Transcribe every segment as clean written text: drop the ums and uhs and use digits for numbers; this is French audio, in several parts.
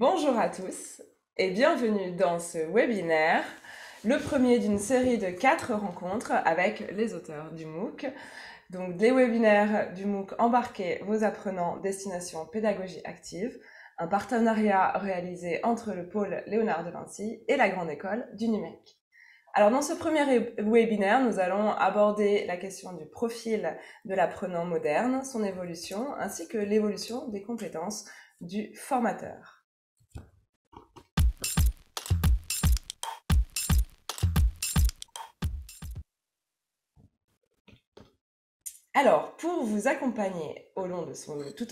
Bonjour à tous et bienvenue dans ce webinaire, le premier d'une série de 4 rencontres avec les auteurs du MOOC. Donc des webinaires du MOOC Embarquez vos apprenants destination pédagogie active, un partenariat réalisé entre le pôle Léonard de Vinci et la Grande École du numérique. Alors dans ce premier webinaire, nous allons aborder la question du profil de l'apprenant moderne, son évolution, ainsi que l'évolution des compétences du formateur. Alors, pour vous accompagner tout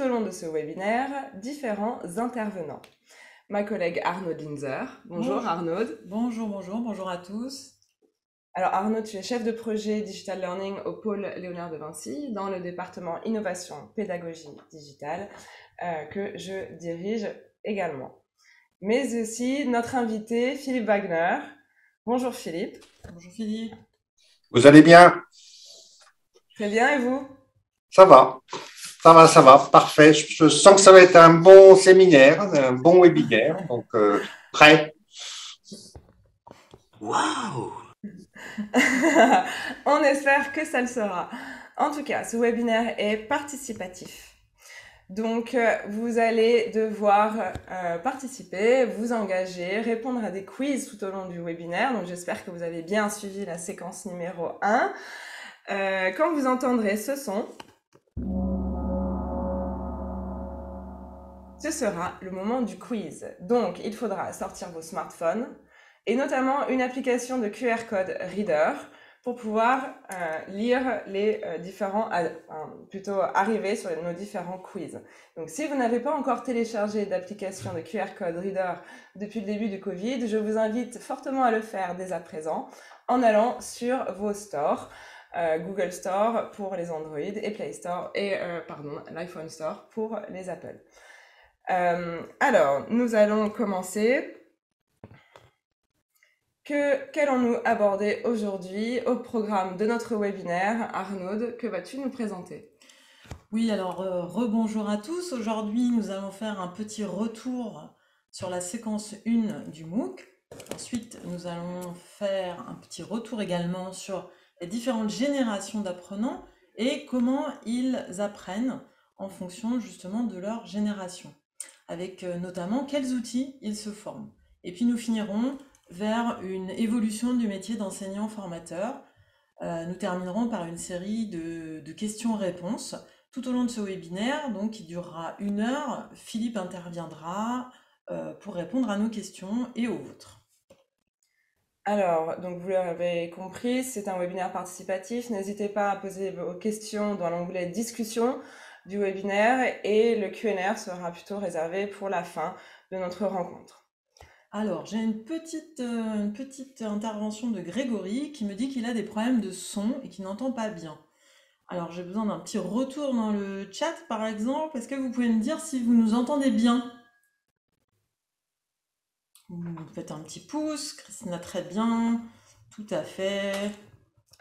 au long de ce webinaire, différents intervenants. Ma collègue Arnaud Linzer. Bonjour Arnaud. Bonjour à tous. Alors Arnaud, tu es chef de projet Digital Learning au pôle Léonard de Vinci dans le département Innovation Pédagogie Digitale que je dirige également. Mais aussi notre invité Philippe Wagner. Bonjour Philippe. Bonjour Philippe. Vous allez bien? Très bien, et vous? Ça va, parfait. Je sens que ça va être un bon séminaire, un bon webinaire, donc prêt. Waouh! On espère que ça le sera. En tout cas, ce webinaire est participatif. Donc, vous allez devoir participer, vous engager, répondre à des quiz tout au long du webinaire. Donc, j'espère que vous avez bien suivi la séquence numéro 1. Quand vous entendrez ce son, ce sera le moment du quiz. Donc, il faudra sortir vos smartphones et notamment une application de QR code Reader pour pouvoir lire les plutôt arriver sur nos différents quiz. Donc, si vous n'avez pas encore téléchargé d'application de QR code Reader depuis le début du Covid, je vous invite fortement à le faire dès à présent en allant sur vos stores. Google Store pour les Android et Play Store et l'iPhone Store pour les Apple. Alors, nous allons commencer. Qu'allons-nous aborder aujourd'hui au programme de notre webinaire? Arnaud, que vas-tu nous présenter? Oui, alors rebonjour à tous. Aujourd'hui, nous allons faire un petit retour sur la séquence 1 du MOOC. Ensuite, nous allons faire un petit retour également sur les différentes générations d'apprenants et comment ils apprennent en fonction justement de leur génération, avec notamment quels outils ils se forment. Et puis nous finirons vers une évolution du métier d'enseignant-formateur. Nous terminerons par une série de questions-réponses tout au long de ce webinaire, donc qui durera 1 heure. Philippe interviendra pour répondre à nos questions et aux vôtres. Alors, donc vous l'avez compris, c'est un webinaire participatif. N'hésitez pas à poser vos questions dans l'onglet discussion du webinaire et le Q&A sera plutôt réservé pour la fin de notre rencontre. Alors, j'ai une petite intervention de Grégory qui me dit qu'il a des problèmes de son et qu'il n'entend pas bien. Alors, j'ai besoin d'un petit retour dans le chat, par exemple. Est-ce que vous pouvez me dire si vous nous entendez bien? Vous faites un petit pouce. Christina, très bien. Tout à fait.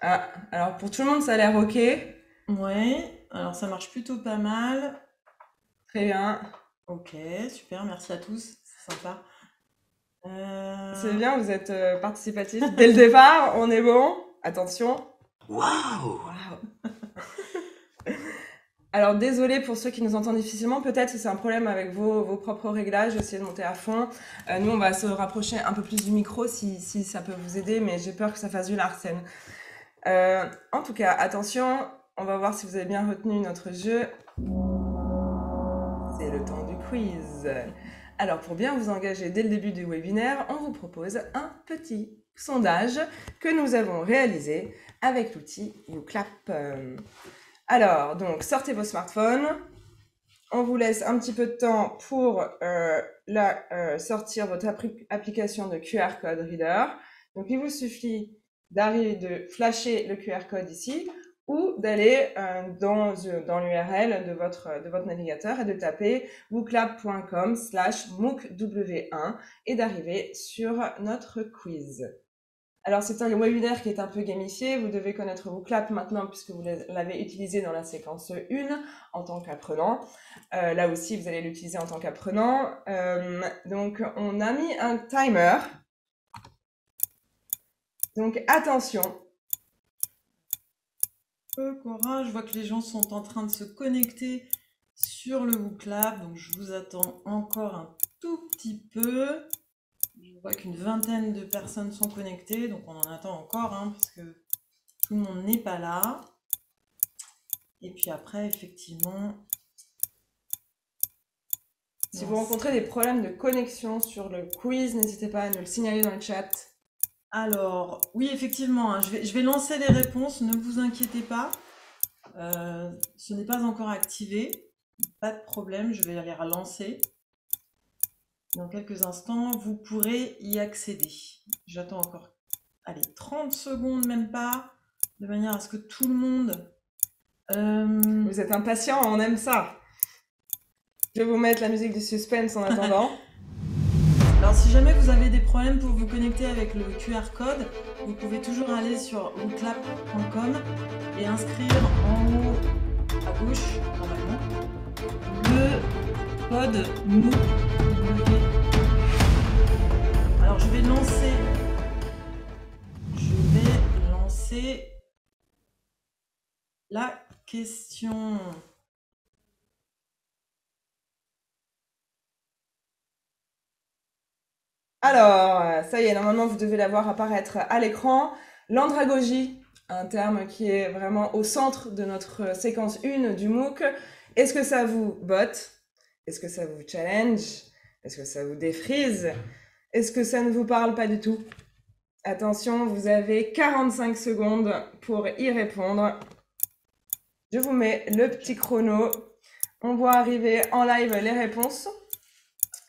Ah, alors pour tout le monde, ça a l'air OK. Ouais, alors ça marche plutôt pas mal. Très bien. Ok, super, merci à tous, c'est sympa. C'est bien, vous êtes participatif. Dès le départ, on est bon. Attention. Waouh! Alors, désolé pour ceux qui nous entendent difficilement. Peut-être que c'est un problème avec vos propres réglages. Essayez de monter à fond. Nous, on va se rapprocher un peu plus du micro si ça peut vous aider, mais j'ai peur que ça fasse du Larsen. En tout cas, attention. On va voir si vous avez bien retenu notre jeu. C'est le temps du quiz. Alors, pour bien vous engager dès le début du webinaire, on vous propose un petit sondage que nous avons réalisé avec l'outil YouClap. Alors, donc, sortez vos smartphones. On vous laisse un petit peu de temps pour sortir votre application de QR Code Reader. Donc, il vous suffit de flasher le QR code ici ou d'aller dans l'URL de votre navigateur et de taper wooklab.com/mooc1 et d'arriver sur notre quiz. Alors, c'est un webinaire qui est un peu gamifié. Vous devez connaître vos claps maintenant puisque vous l'avez utilisé dans la séquence 1 en tant qu'apprenant. Là aussi, vous allez l'utiliser en tant qu'apprenant. Donc, on a mis un timer. Donc, attention. Cora, je vois que les gens sont en train de se connecter sur le WooClap, donc je vous attends encore un tout petit peu. Je vois qu'une vingtaine de personnes sont connectées, donc on en attend encore, hein, parce que tout le monde n'est pas là. Et puis après, effectivement... Si vous rencontrez des problèmes de connexion sur le quiz, n'hésitez pas à nous le signaler dans le chat. Alors, oui, effectivement, hein, je vais lancer les réponses, ne vous inquiétez pas. Ce n'est pas encore activé, pas de problème, je vais les relancer. Dans quelques instants, vous pourrez y accéder. J'attends encore, allez, 30 secondes, même pas, de manière à ce que tout le monde... Vous êtes impatient, on aime ça. Je vais vous mettre la musique du suspense en attendant. Alors, si jamais vous avez des problèmes pour vous connecter avec le QR code, vous pouvez toujours aller sur wooclap.com et inscrire en haut à gauche, normalement, le code MOOC. Alors, je vais lancer la question. Alors, ça y est, normalement, vous devez la voir apparaître à l'écran. L'andragogie, un terme qui est vraiment au centre de notre séquence 1 du MOOC. Est-ce que ça vous botte? Est-ce que ça vous challenge? Est-ce que ça vous défrise? Est-ce que ça ne vous parle pas du tout? Attention, vous avez 45 secondes pour y répondre. Je vous mets le petit chrono. On voit arriver en live les réponses.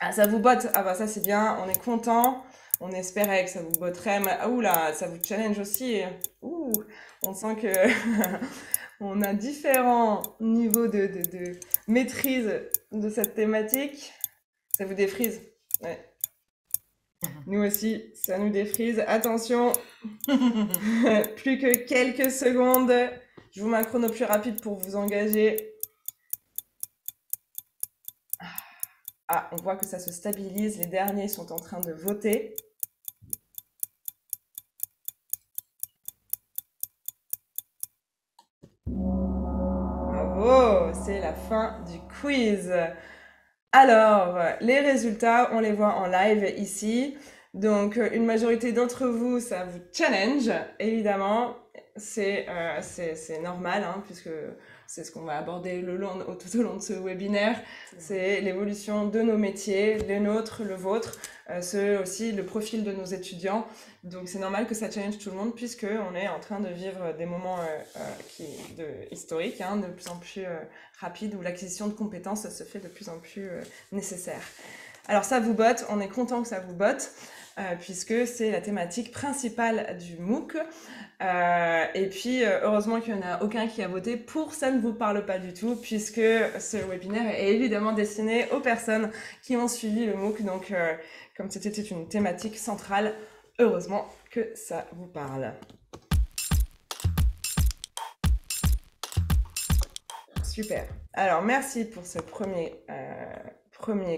Ah, ça vous botte? Ah bah ça c'est bien, on est content. On espérait que ça vous botterait, mais oula, ça vous challenge aussi. Ouh, on sent que on a différents niveaux de maîtrise de cette thématique. Ça vous défrise? Ouais. Nous aussi, ça nous défrise. Attention, plus que quelques secondes. Je vous mets un chrono plus rapide pour vous engager. Ah, on voit que ça se stabilise. Les derniers sont en train de voter. Bravo, c'est la fin du quiz. Alors, les résultats, on les voit en live ici. Donc, une majorité d'entre vous, ça vous challenge, évidemment. C'est normal, hein, puisque c'est ce qu'on va aborder tout au long de ce webinaire. C'est l'évolution de nos métiers, les nôtres, le vôtre, c'est aussi le profil de nos étudiants. Donc, c'est normal que ça challenge tout le monde, puisqu'on est en train de vivre des moments historiques, hein, de plus en plus rapides, où l'acquisition de compétences se fait de plus en plus nécessaire. Alors, ça vous botte, on est content que ça vous botte. Puisque c'est la thématique principale du MOOC. Et puis, heureusement qu'il n'y en a aucun qui a voté pour ça ne vous parle pas du tout, puisque ce webinaire est évidemment destiné aux personnes qui ont suivi le MOOC. Donc, comme c'était une thématique centrale, heureusement que ça vous parle. Super. Alors, merci pour ce premier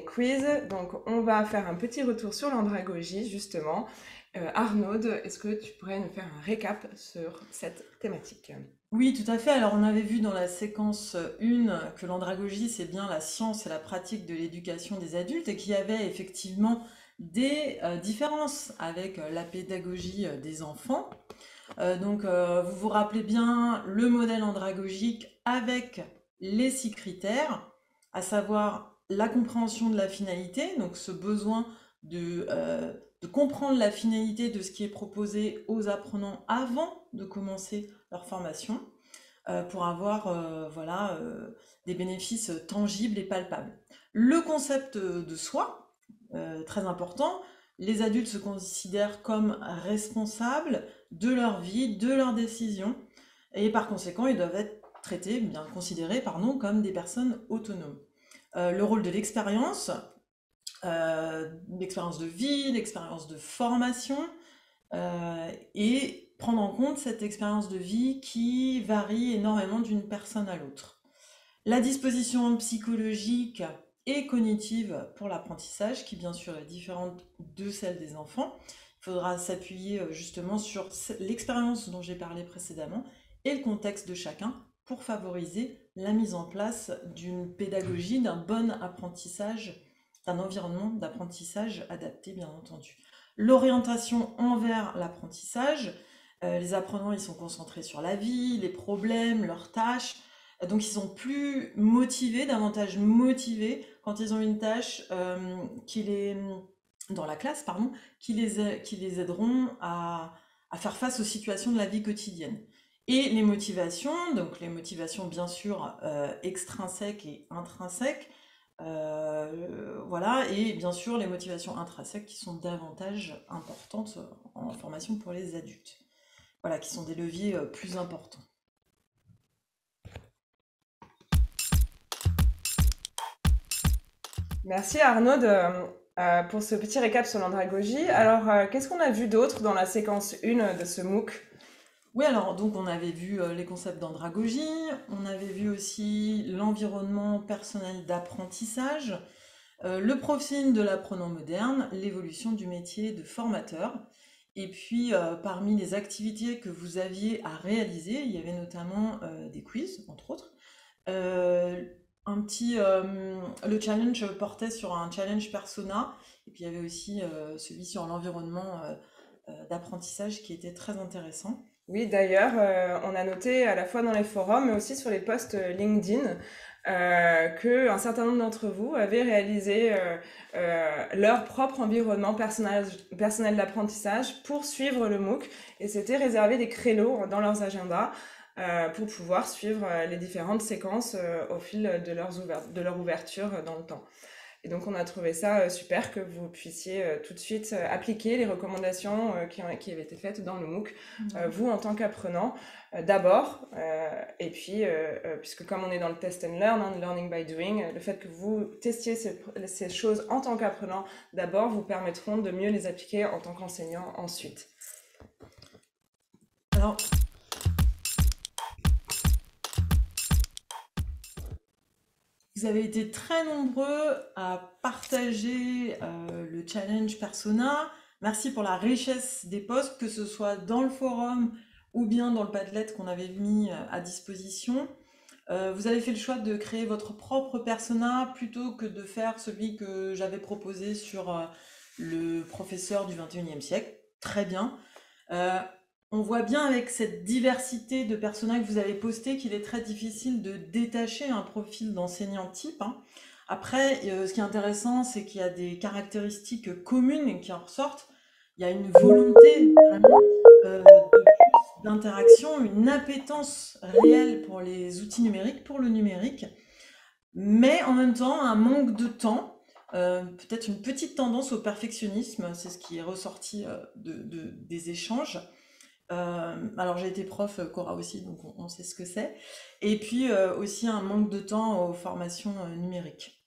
quiz. Donc, on va faire un petit retour sur l'andragogie, justement. Arnaud, est-ce que tu pourrais nous faire un récap sur cette thématique? Oui, tout à fait. Alors, on avait vu dans la séquence 1 que l'andragogie, c'est bien la science et la pratique de l'éducation des adultes et qu'il y avait effectivement des différences avec la pédagogie des enfants. Donc, vous vous rappelez bien le modèle andragogique avec les 6 critères, à savoir la compréhension de la finalité, donc ce besoin de comprendre la finalité de ce qui est proposé aux apprenants avant de commencer leur formation, pour avoir des bénéfices tangibles et palpables. Le concept de soi, très important, les adultes se considèrent comme responsables de leur vie, de leurs décisions, et par conséquent, ils doivent être considérés comme des personnes autonomes. Le rôle de l'expérience de vie, l'expérience de formation, et prendre en compte cette expérience de vie qui varie énormément d'une personne à l'autre. La disposition psychologique et cognitive pour l'apprentissage, qui bien sûr est différente de celle des enfants. Il faudra s'appuyer justement sur l'expérience dont j'ai parlé précédemment et le contexte de chacun pour favoriser la mise en place d'une pédagogie, d'un bon apprentissage, d'un environnement d'apprentissage adapté, bien entendu. L'orientation envers l'apprentissage, les apprenants ils sont concentrés sur la vie, les problèmes, leurs tâches, donc ils sont plus motivés, davantage motivés quand ils ont une tâche dans la classe, pardon, qui les aideront à faire face aux situations de la vie quotidienne. Et les motivations, donc les motivations bien sûr extrinsèques et intrinsèques, voilà, et bien sûr les motivations intrinsèques qui sont davantage importantes en formation pour les adultes, voilà, qui sont des leviers plus importants. Merci Arnaud pour ce petit récap sur l'andragogie. Alors, qu'est-ce qu'on a vu d'autre dans la séquence 1 de ce MOOC? Oui, alors donc on avait vu les concepts d'andragogie, on avait vu aussi l'environnement personnel d'apprentissage, le profil de l'apprenant moderne, l'évolution du métier de formateur. Et puis parmi les activités que vous aviez à réaliser, il y avait notamment des quiz, entre autres. Le challenge portait sur un challenge persona, et puis il y avait aussi celui sur l'environnement d'apprentissage qui était très intéressant. Oui, d'ailleurs, on a noté à la fois dans les forums, mais aussi sur les posts LinkedIn, qu'un certain nombre d'entre vous avaient réalisé leur propre environnement personnel d'apprentissage pour suivre le MOOC, et c'était réservé des créneaux dans leurs agendas pour pouvoir suivre les différentes séquences au fil de leur ouverture dans le temps. Et donc on a trouvé ça super que vous puissiez tout de suite appliquer les recommandations qui avaient été faites dans le MOOC, vous en tant qu'apprenant d'abord, et puis puisque comme on est dans le test and learn, learning by doing, le fait que vous testiez ces choses en tant qu'apprenant d'abord vous permettront de mieux les appliquer en tant qu'enseignant ensuite. Alors, vous avez été très nombreux à partager le challenge persona. Merci pour la richesse des posts, que ce soit dans le forum ou bien dans le Padlet qu'on avait mis à disposition. Vous avez fait le choix de créer votre propre persona plutôt que de faire celui que j'avais proposé sur le professeur du 21e siècle. Très bien. On voit bien avec cette diversité de personas que vous avez posté qu'il est très difficile de détacher un profil d'enseignant type, hein. Après, ce qui est intéressant, c'est qu'il y a des caractéristiques communes qui en ressortent. Il y a une volonté vraiment d'interaction, une appétence réelle pour les outils numériques, pour le numérique, mais en même temps un manque de temps, peut-être une petite tendance au perfectionnisme, c'est ce qui est ressorti des échanges. Alors j'ai été prof, Cora aussi, donc on sait ce que c'est. Et puis aussi un manque de temps aux formations numériques.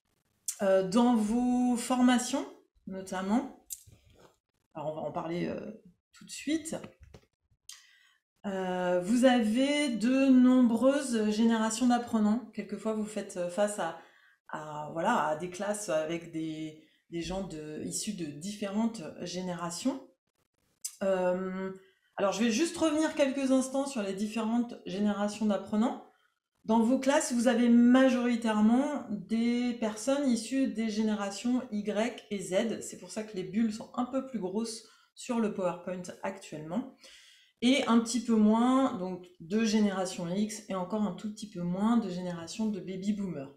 Dans vos formations, notamment, alors on va en parler tout de suite, vous avez de nombreuses générations d'apprenants. Quelquefois, vous faites face à des classes avec des gens issus de différentes générations. Alors, je vais juste revenir quelques instants sur les différentes générations d'apprenants. Dans vos classes, vous avez majoritairement des personnes issues des générations Y et Z. C'est pour ça que les bulles sont un peu plus grosses sur le PowerPoint actuellement. Et un petit peu moins donc, de génération X et encore un tout petit peu moins de génération de baby-boomers.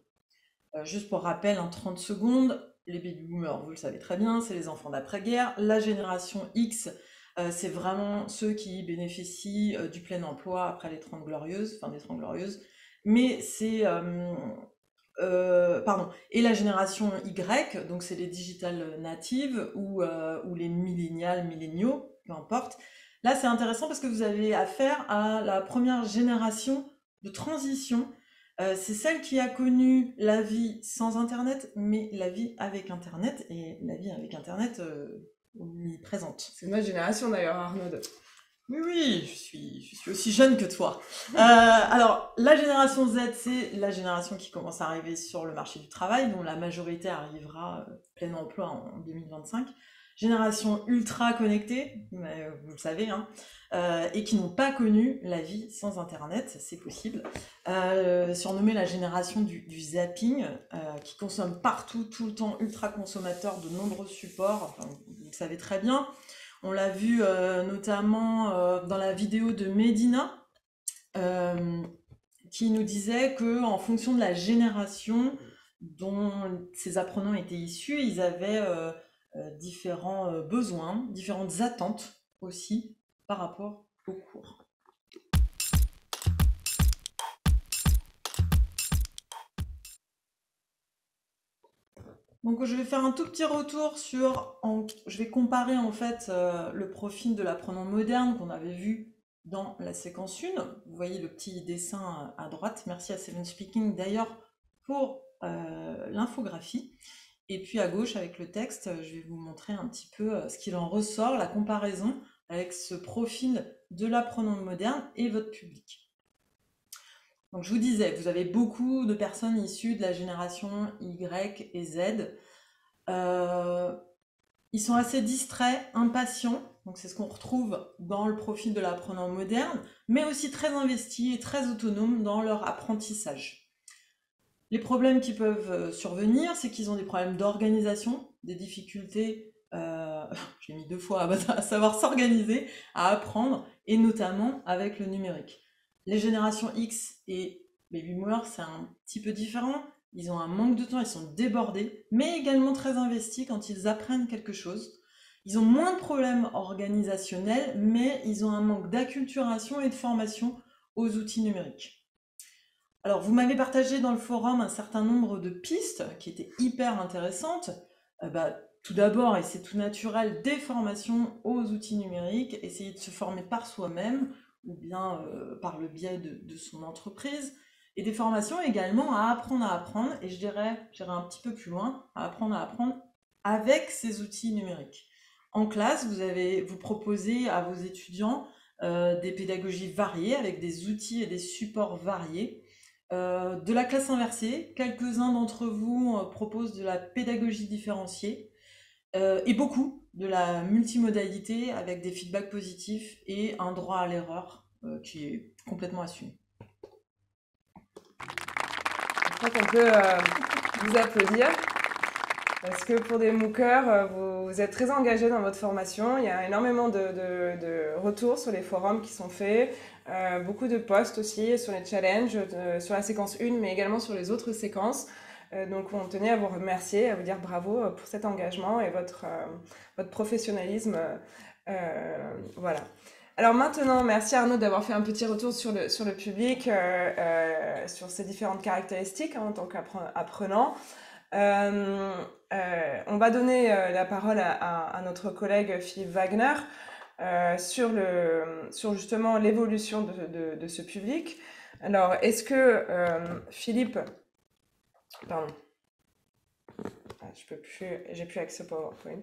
Juste pour rappel, en 30 secondes, les baby-boomers, vous le savez très bien, c'est les enfants d'après-guerre. La génération X, c'est vraiment ceux qui bénéficient du plein emploi après les 30 glorieuses, fin des 30 glorieuses. Mais c'est... Et la génération Y, donc c'est les digital natives ou les milléniaux, peu importe. Là, c'est intéressant parce que vous avez affaire à la première génération de transition. C'est celle qui a connu la vie sans Internet, mais la vie avec Internet. Et la vie avec Internet, omniprésente. C'est notre génération d'ailleurs, Arnaud. Oui, oui, je suis aussi jeune que toi. Alors, la génération Z, c'est la génération qui commence à arriver sur le marché du travail, dont la majorité arrivera plein emploi en 2025. Génération ultra connectée, vous le savez, hein, et qui n'ont pas connu la vie sans Internet, c'est possible. Surnommée la génération du zapping, qui consomme partout, tout le temps, ultra consommateur de nombreux supports, enfin, vous le savez très bien. On l'a vu notamment dans la vidéo de Medina, qui nous disait qu'en fonction de la génération dont ces apprenants étaient issus, ils avaient différents besoins, différentes attentes aussi par rapport au cours. Donc je vais faire un tout petit retour je vais comparer en fait le profil de l'apprenant moderne qu'on avait vu dans la séquence 1. Vous voyez le petit dessin à droite. Merci à Seven Speaking d'ailleurs pour l'infographie. Et puis à gauche avec le texte, je vais vous montrer un petit peu ce qu'il en ressort, la comparaison avec ce profil de l'apprenant moderne et votre public. Donc je vous disais, vous avez beaucoup de personnes issues de la génération Y et Z. Ils sont assez distraits, impatients, donc c'est ce qu'on retrouve dans le profil de l'apprenant moderne, mais aussi très investis et très autonomes dans leur apprentissage. Les problèmes qui peuvent survenir, c'est qu'ils ont des problèmes d'organisation, des difficultés, j'ai mis 2 fois à savoir s'organiser, à apprendre, et notamment avec le numérique. Les générations X et Baby Boomers, c'est un petit peu différent. Ils ont un manque de temps, ils sont débordés, mais également très investis quand ils apprennent quelque chose. Ils ont moins de problèmes organisationnels, mais ils ont un manque d'acculturation et de formation aux outils numériques. Alors, vous m'avez partagé dans le forum un certain nombre de pistes qui étaient hyper intéressantes. Tout d'abord, et c'est tout naturel, des formations aux outils numériques, essayer de se former par soi-même, ou bien par le biais de son entreprise, et des formations également à apprendre, et je dirais, j'irai un petit peu plus loin, à apprendre avec ces outils numériques. En classe, vous proposez à vos étudiants des pédagogies variées, avec des outils et des supports variés. De la classe inversée, quelques-uns d'entre vous proposent de la pédagogie différenciée, et beaucoup de la multimodalité avec des feedbacks positifs et un droit à l'erreur qui est complètement assumé. Je crois qu'on peut vous applaudir parce que pour des MOOCers, vous êtes très engagés dans votre formation. Il y a énormément de retours sur les forums qui sont faits, beaucoup de posts aussi sur les challenges, sur la séquence 1, mais également sur les autres séquences. Donc on tenait à vous remercier, à vous dire bravo pour cet engagement et votre professionnalisme. Voilà. Alors maintenant, merci Arnaud d'avoir fait un petit retour sur le public, sur ses différentes caractéristiques en tant qu'apprenant. On va donner la parole à notre collègue Philippe Wagner sur justement l'évolution de ce public. Alors, est-ce que Philippe... Pardon. J'ai plus accès au PowerPoint.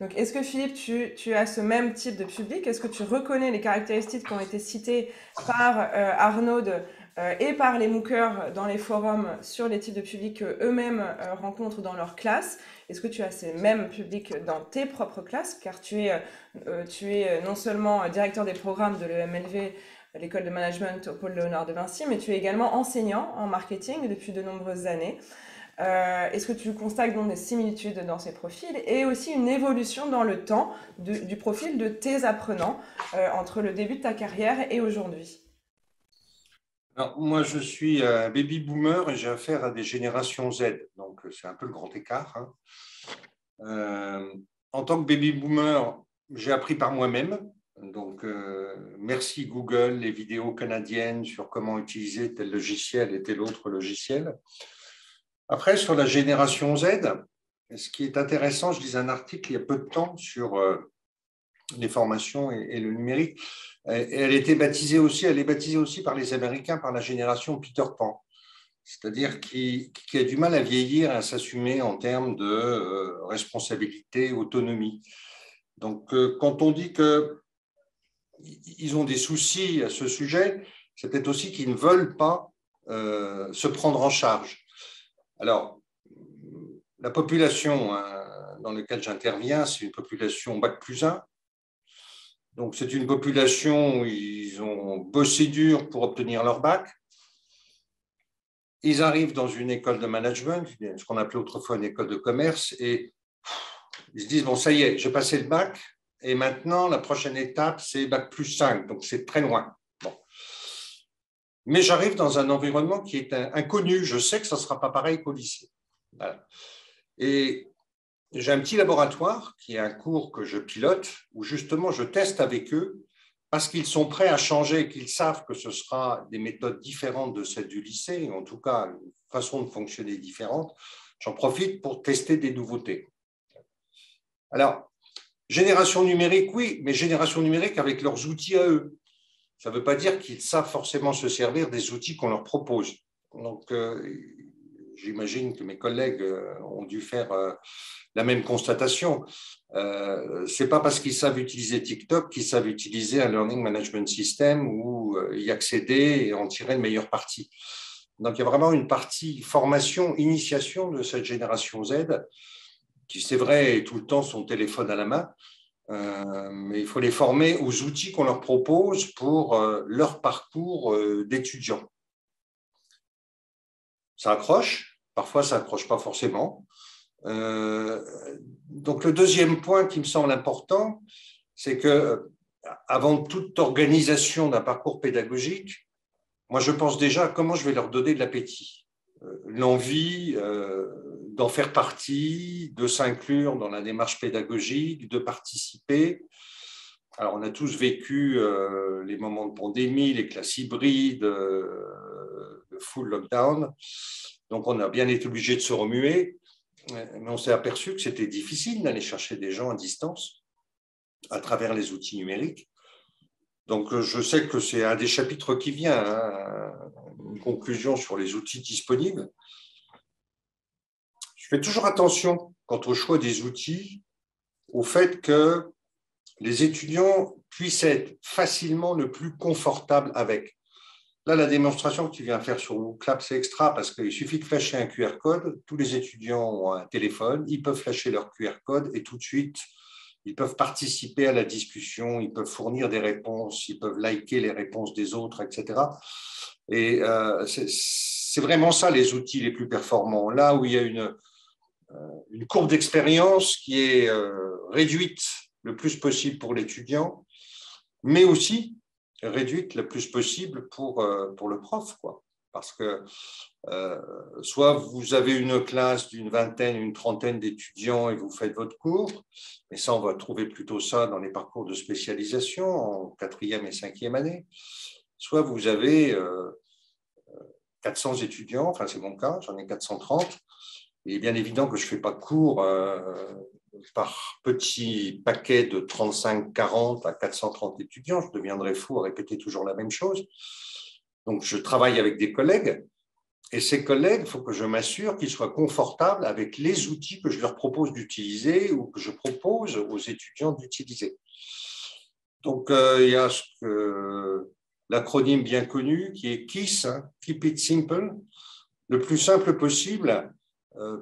Donc, est-ce que Philippe, tu as ce même type de public? Est-ce que tu reconnais les caractéristiques qui ont été citées par Arnaud et par les MOOCers dans les forums sur les types de publics qu'eux-mêmes rencontrent dans leur classe? Est-ce que tu as ces mêmes publics dans tes propres classes? Car tu es non seulement directeur des programmes de l'EMLV, l'école de management au pôle Léonard de Vinci, mais tu es également enseignant en marketing depuis de nombreuses années. Est-ce que tu constates donc des similitudes dans ces profils et aussi une évolution dans le temps du profil de tes apprenants entre le début de ta carrière et aujourd'hui? Alors, moi, je suis un baby boomer et j'ai affaire à des générations Z, donc c'est un peu le grand écart. En tant que baby boomer, j'ai appris par moi-même. Donc, merci Google, les vidéos canadiennes sur comment utiliser tel logiciel et tel autre logiciel. Après, sur la génération Z, ce qui est intéressant, je lisais un article il y a peu de temps sur les formations et le numérique. Et elle est baptisée aussi par les Américains par la génération Peter Pan, c'est-à-dire qui a du mal à vieillir et à s'assumer en termes de responsabilité, autonomie. Donc, quand on dit qu'ils ont des soucis à ce sujet, c'est peut-être aussi qu'ils ne veulent pas se prendre en charge. Alors, la population dans laquelle j'interviens, c'est une population Bac+1. Donc, c'est une population où ils ont bossé dur pour obtenir leur bac. Ils arrivent dans une école de management, ce qu'on appelait autrefois une école de commerce, et ils se disent, bon, ça y est, j'ai passé le bac, et maintenant, la prochaine étape, c'est Bac+5, donc c'est très loin. Bon. Mais j'arrive dans un environnement qui est inconnu, je sais que ça ne sera pas pareil qu'au lycée. Voilà. Et j'ai un petit laboratoire qui est un cours que je pilote, où justement je teste avec eux, parce qu'ils sont prêts à changer, qu'ils savent que ce sera des méthodes différentes de celles du lycée, en tout cas une façon de fonctionner différente. J'en profite pour tester des nouveautés. Alors, génération numérique, oui, mais génération numérique avec leurs outils à eux. Ça ne veut pas dire qu'ils savent forcément se servir des outils qu'on leur propose. Donc, j'imagine que mes collègues ont dû faire la même constatation. Ce n'est pas parce qu'ils savent utiliser TikTok qu'ils savent utiliser un Learning Management System ou y accéder et en tirer le meilleur parti. Donc, il y a vraiment une partie formation, initiation de cette génération Z qui, c'est vrai, est tout le temps son téléphone à la main. Mais il faut les former aux outils qu'on leur propose pour leur parcours d'étudiants. Ça accroche, parfois ça accroche pas forcément. Donc le deuxième point qui me semble important, c'est que avant toute organisation d'un parcours pédagogique, moi je pense déjà à comment je vais leur donner de l'appétit, l'envie d'en faire partie, de s'inclure dans la démarche pédagogique, de participer. Alors, on a tous vécu les moments de pandémie, les classes hybrides, le full lockdown. Donc, on a bien été obligé de se remuer, mais on s'est aperçu que c'était difficile d'aller chercher des gens à distance à travers les outils numériques. Donc, je sais que c'est un des chapitres qui vient, hein, une conclusion sur les outils disponibles. Je fais toujours attention, quant au choix des outils, au fait que les étudiants puissent être facilement le plus confortables avec. Là, la démonstration que tu viens faire sur WooClap, c'est extra parce qu'il suffit de flasher un QR code. Tous les étudiants ont un téléphone, ils peuvent flasher leur QR code et tout de suite, ils peuvent participer à la discussion, ils peuvent fournir des réponses, ils peuvent liker les réponses des autres, etc. Et c'est vraiment ça les outils les plus performants. Là où il y a une courbe d'expérience qui est réduite le plus possible pour l'étudiant, mais aussi réduite le plus possible pour le prof, quoi. Parce que soit vous avez une classe d'une vingtaine, une trentaine d'étudiants et vous faites votre cours, mais ça, on va trouver plutôt ça dans les parcours de spécialisation en 4e et 5e année. Soit vous avez 400 étudiants, enfin c'est mon cas, j'en ai 430, il est bien évident que je ne fais pas de cours par petit paquet de 35, 40 à 430 étudiants. Je deviendrais fou à répéter toujours la même chose. Donc, je travaille avec des collègues. Et ces collègues, il faut que je m'assure qu'ils soient confortables avec les outils que je leur propose d'utiliser ou que je propose aux étudiants d'utiliser. Donc, il y a l'acronyme bien connu qui est KISS, hein, Keep It Simple, le plus simple possible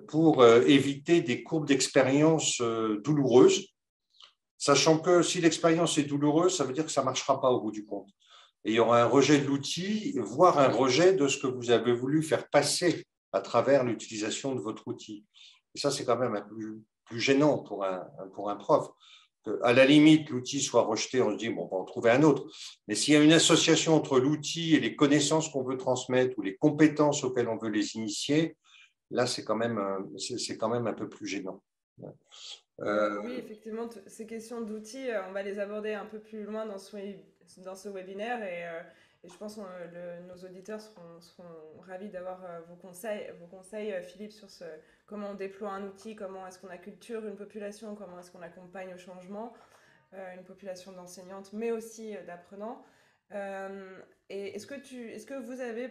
pour éviter des courbes d'expérience douloureuses, sachant que si l'expérience est douloureuse, ça veut dire que ça ne marchera pas au bout du compte. Et il y aura un rejet de l'outil, voire un rejet de ce que vous avez voulu faire passer à travers l'utilisation de votre outil. Et ça, c'est quand même un peu plus gênant pour un prof. À la limite, l'outil soit rejeté, on se dit, bon, on va en trouver un autre. Mais s'il y a une association entre l'outil et les connaissances qu'on veut transmettre ou les compétences auxquelles on veut les initier, là, c'est quand même un peu plus gênant. Oui, effectivement, ces questions d'outils, on va les aborder un peu plus loin dans ce webinaire et je pense que nos auditeurs seront ravis d'avoir vos conseils, Philippe, sur comment on déploie un outil, comment est-ce qu'on acculture une population, comment est-ce qu'on accompagne au changement, une population d'enseignantes, mais aussi d'apprenants. Et est-ce que vous avez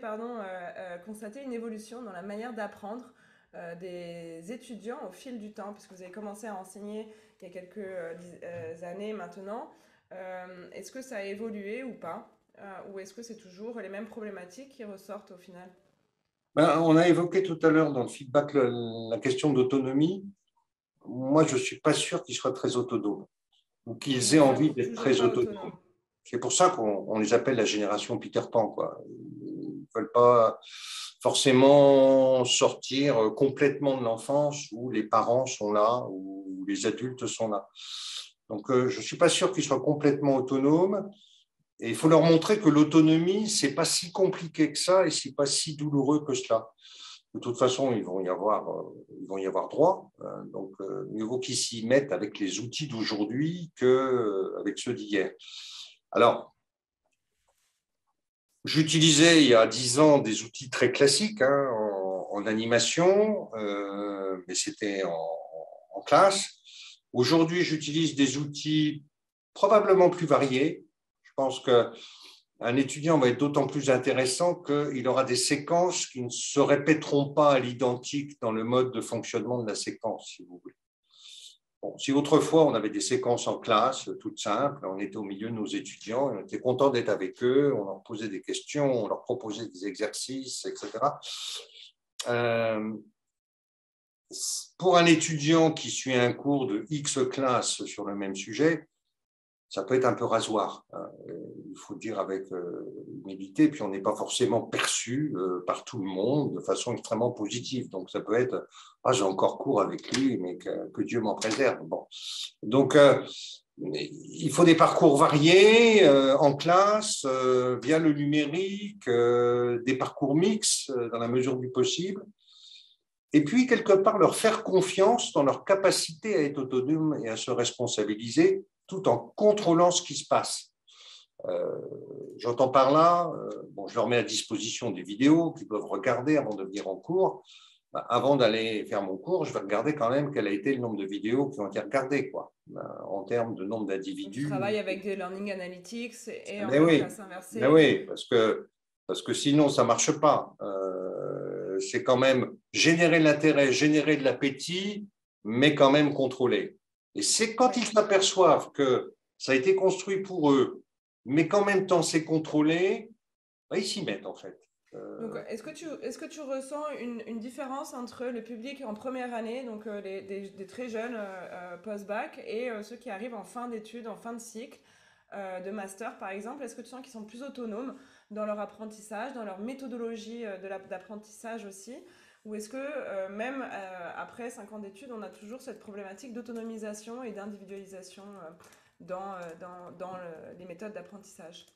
constaté une évolution dans la manière d'apprendre des étudiants au fil du temps, puisque vous avez commencé à enseigner il y a quelques années maintenant. Est-ce que ça a évolué ou pas? Ou est-ce que c'est toujours les mêmes problématiques qui ressortent au final? Ben, on a évoqué tout à l'heure dans le feedback la question d'autonomie. Moi, je ne suis pas sûr qu'ils soient très autonomes ou qu'ils aient envie d'être Toujours très pas autonomes. autonome. C'est pour ça qu'on les appelle la génération Peter Pan, quoi. Ils ne veulent pas forcément sortir complètement de l'enfance où les parents sont là, où les adultes sont là. Donc, je ne suis pas sûr qu'ils soient complètement autonomes. Et il faut leur montrer que l'autonomie, ce n'est pas si compliqué que ça et ce n'est pas si douloureux que cela. De toute façon, ils vont y avoir droit. Donc, mieux vaut qu'ils s'y mettent avec les outils d'aujourd'hui qu'avec ceux d'hier. Alors, j'utilisais il y a 10 ans des outils très classiques en animation, mais c'était en classe. Aujourd'hui, j'utilise des outils probablement plus variés. Je pense qu'un étudiant va être d'autant plus intéressant qu'il aura des séquences qui ne se répéteront pas à l'identique dans le mode de fonctionnement de la séquence, si vous voulez. Bon, si autrefois on avait des séquences en classe toutes simples, on était au milieu de nos étudiants, on était content d'être avec eux, on leur posait des questions, on leur proposait des exercices, etc. Pour un étudiant qui suit un cours de X classe sur le même sujet, ça peut être un peu rasoir, il faut le dire avec humilité, puis on n'est pas forcément perçu par tout le monde de façon extrêmement positive. Donc ça peut être « Ah, j'ai encore cours avec lui, mais que Dieu m'en préserve ». Bon. Donc il faut des parcours variés en classe, via le numérique, des parcours mixtes dans la mesure du possible. Et puis, quelque part, leur faire confiance dans leur capacité à être autonome et à se responsabiliser, tout en contrôlant ce qui se passe. J'entends par là, bon, je leur mets à disposition des vidéos qu'ils peuvent regarder avant de venir en cours. Avant d'aller faire mon cours, je vais regarder quand même quel a été le nombre de vidéos qui ont été regardées, quoi, en termes de nombre Donc, tu d'individus. travailles avec des learning analytics et Mais en oui, classe mais inversée. oui, parce que sinon, ça ne marche pas. C'est quand même générer de l'intérêt, générer de l'appétit, mais quand même contrôler. Et c'est quand Oui. ils s'aperçoivent que ça a été construit pour eux, mais qu'en même temps c'est contrôlé, ils s'y mettent en fait. Donc, est-ce que tu ressens une différence entre le public en première année, donc des très jeunes post-bac, et ceux qui arrivent en fin d'études, en fin de cycle de master par exemple? Est-ce que tu sens qu'ils sont plus autonomes dans leur apprentissage, dans leur méthodologie d'apprentissage aussi? Ou est-ce que même après 5 ans d'études, on a toujours cette problématique d'autonomisation et d'individualisation dans les méthodes d'apprentissage?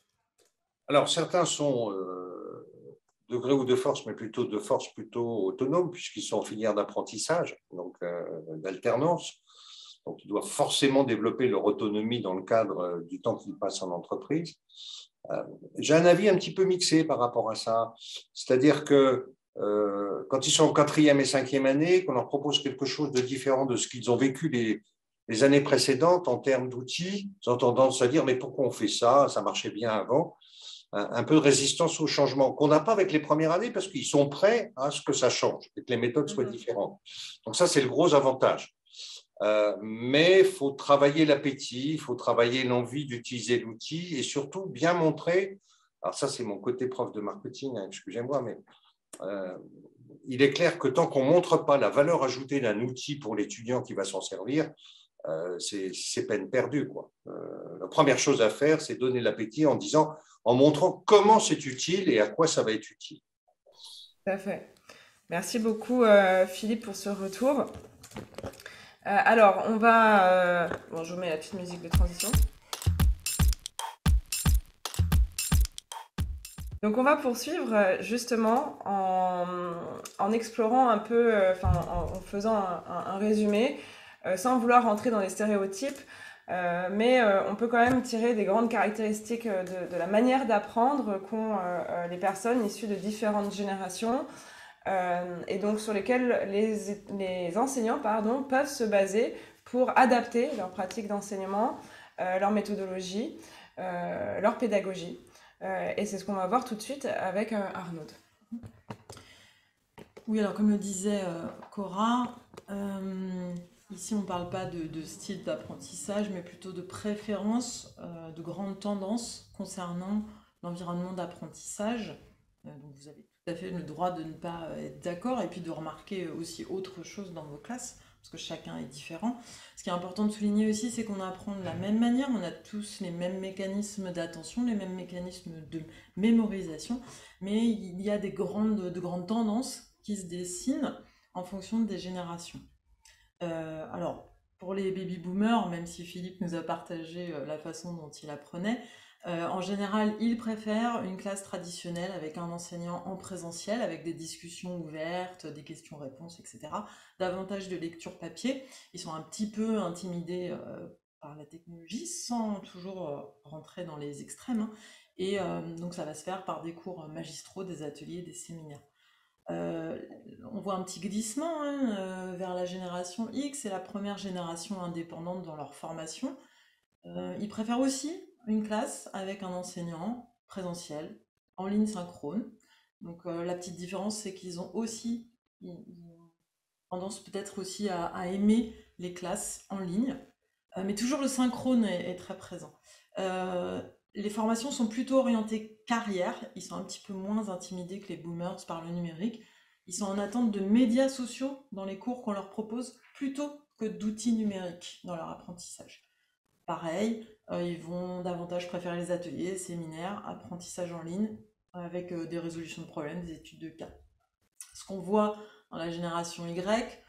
Alors certains sont de gré ou de force, mais plutôt de force plutôt autonomes, puisqu'ils sont en filière d'apprentissage, donc d'alternance. Donc, ils doivent forcément développer leur autonomie dans le cadre du temps qu'ils passent en entreprise. J'ai un avis un petit peu mixé par rapport à ça. C'est-à-dire que quand ils sont en 4e et 5e année, qu'on leur propose quelque chose de différent de ce qu'ils ont vécu les années précédentes en termes d'outils, ils ont tendance à dire « mais pourquoi on fait ça? Ça marchait bien avant ». Un peu de résistance au changement qu'on n'a pas avec les premières années parce qu'ils sont prêts à ce que ça change et que les méthodes soient différentes. Donc ça, c'est le gros avantage. Mais il faut travailler l'appétit, il faut travailler l'envie d'utiliser l'outil et surtout bien montrer, alors ça c'est mon côté prof de marketing, excusez-moi, mais il est clair que tant qu'on ne montre pas la valeur ajoutée d'un outil pour l'étudiant qui va s'en servir, c'est peine perdue, quoi. La première chose à faire, c'est donner l'appétit en montrant comment c'est utile et à quoi ça va être utile. Tout à fait. Merci beaucoup Philippe pour ce retour. Alors, on va... Bon, je vous mets la petite musique de transition. Donc, on va poursuivre justement en explorant un peu, en faisant un résumé, sans vouloir rentrer dans les stéréotypes, mais on peut quand même tirer des grandes caractéristiques de la manière d'apprendre qu'ont les personnes issues de différentes générations, et donc sur lesquelles les enseignants peuvent se baser pour adapter leur pratique d'enseignement, leur méthodologie, leur pédagogie. Et c'est ce qu'on va voir tout de suite avec Arnaud. Oui, alors comme le disait Cora, Ici, on ne parle pas de style d'apprentissage, mais plutôt de préférence, de grandes tendances concernant l'environnement d'apprentissage. Donc vous avez tout à fait le droit de ne pas être d'accord et puis de remarquer aussi autre chose dans vos classes, parce que chacun est différent. Ce qui est important de souligner aussi, c'est qu'on apprend de la même manière, on a tous les mêmes mécanismes d'attention, les mêmes mécanismes de mémorisation, mais il y a de grandes tendances qui se dessinent en fonction des générations. Alors, pour les baby-boomers, même si Philippe nous a partagé la façon dont il apprenait, en général, ils préfèrent une classe traditionnelle avec un enseignant en présentiel, avec des discussions ouvertes, des questions-réponses, etc. Davantage de lecture papier. Ils sont un petit peu intimidés par la technologie, sans toujours rentrer dans les extrêmes, hein. Et donc ça va se faire par des cours magistraux, des ateliers, des séminaires. On voit un petit glissement, hein, vers la génération X et la première génération indépendante dans leur formation. Ils préfèrent aussi une classe avec un enseignant présentiel, en ligne synchrone. Donc la petite différence, c'est qu'ils ont aussi ils ont tendance peut-être aussi à aimer les classes en ligne, mais toujours le synchrone est très présent. Les formations sont plutôt orientées carrière, ils sont un petit peu moins intimidés que les boomers par le numérique. Ils sont en attente de médias sociaux dans les cours qu'on leur propose plutôt que d'outils numériques dans leur apprentissage. Pareil, ils vont davantage préférer les ateliers, séminaires, apprentissage en ligne, avec des résolutions de problèmes, des études de cas. Ce qu'on voit dans la génération Y,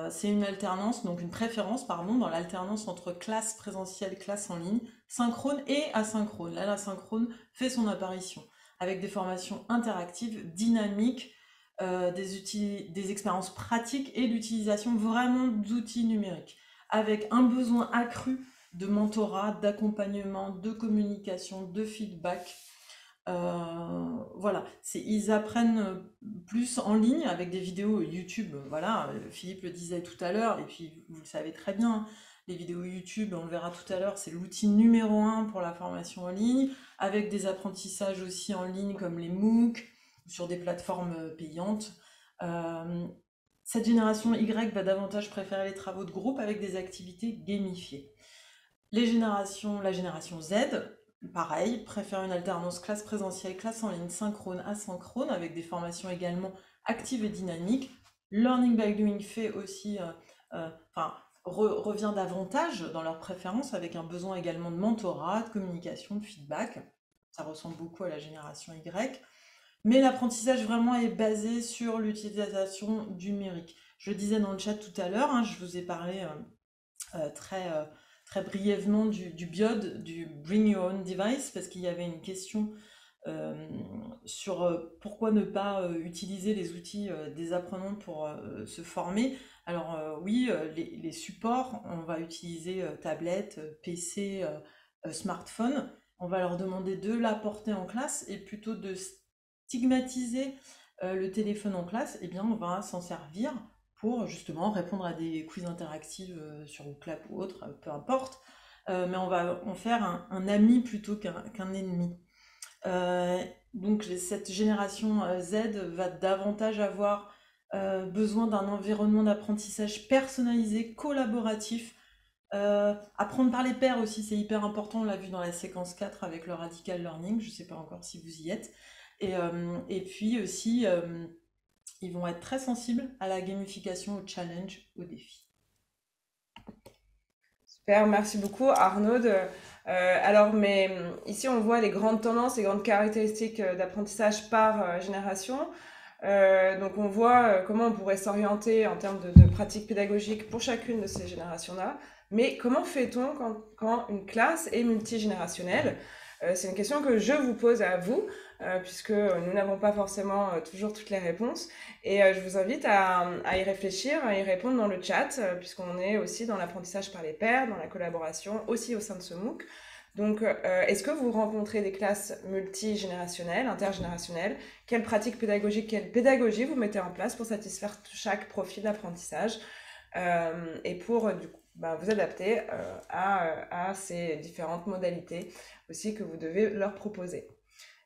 c'est une alternance, donc une préférence, pardon, dans l'alternance entre classe présentielle, classe en ligne, synchrone et asynchrone. Là, l'asynchrone fait son apparition, avec des formations interactives, dynamiques, des expériences pratiques et l'utilisation vraiment d'outils numériques, avec un besoin accru de mentorat, d'accompagnement, de communication, de feedback. Voilà, ils apprennent plus en ligne avec des vidéos YouTube. Voilà, Philippe le disait tout à l'heure, et puis vous le savez très bien, les vidéos YouTube, on le verra tout à l'heure, c'est l'outil numéro 1 pour la formation en ligne, avec des apprentissages aussi en ligne comme les MOOC, sur des plateformes payantes. Cette génération Y va davantage préférer les travaux de groupe avec des activités gamifiées. La génération Z, pareil, préfère une alternance classe présentielle, classe en ligne, synchrone, asynchrone, avec des formations également actives et dynamiques. Learning by doing fait aussi, revient davantage dans leurs préférences, avec un besoin également de mentorat, de communication, de feedback. Ça ressemble beaucoup à la génération Y. Mais l'apprentissage vraiment est basé sur l'utilisation du numérique. Je le disais dans le chat tout à l'heure, hein, je vous ai parlé très brièvement du BYOD, du Bring Your Own Device, parce qu'il y avait une question sur pourquoi ne pas utiliser les outils des apprenants pour se former. Alors oui, les supports, on va utiliser tablette, PC, smartphone. On va leur demander de l'apporter en classe et plutôt de stigmatiser le téléphone en classe, eh bien on va s'en servir pour justement répondre à des quiz interactifs sur Clap ou autre, peu importe, mais on va en faire un ami plutôt qu'un ennemi. Donc cette génération Z va davantage avoir besoin d'un environnement d'apprentissage personnalisé, collaboratif. Apprendre par les pairs aussi, c'est hyper important, on l'a vu dans la séquence 4 avec le Radical Learning, je ne sais pas encore si vous y êtes. Et puis aussi, ils vont être très sensibles à la gamification, au challenge, au défi. Super, merci beaucoup Arnaud. Alors, mais ici on voit les grandes tendances, les grandes caractéristiques d'apprentissage par génération. Donc on voit comment on pourrait s'orienter en termes de pratiques pédagogiques pour chacune de ces générations-là. Mais comment fait-on quand une classe est multigénérationnelle? C'est une question que je vous pose à vous, puisque nous n'avons pas forcément toujours toutes les réponses. Et je vous invite à y réfléchir, à y répondre dans le chat, puisqu'on est aussi dans l'apprentissage par les pairs, dans la collaboration, aussi au sein de ce MOOC. Donc, est-ce que vous rencontrez des classes multigénérationnelles, intergénérationnelles? Quelles pratiques pédagogiques, quelle pédagogie vous mettez en place pour satisfaire chaque profil d'apprentissage et pour du coup, vous adapter à ces différentes modalités aussi que vous devez leur proposer.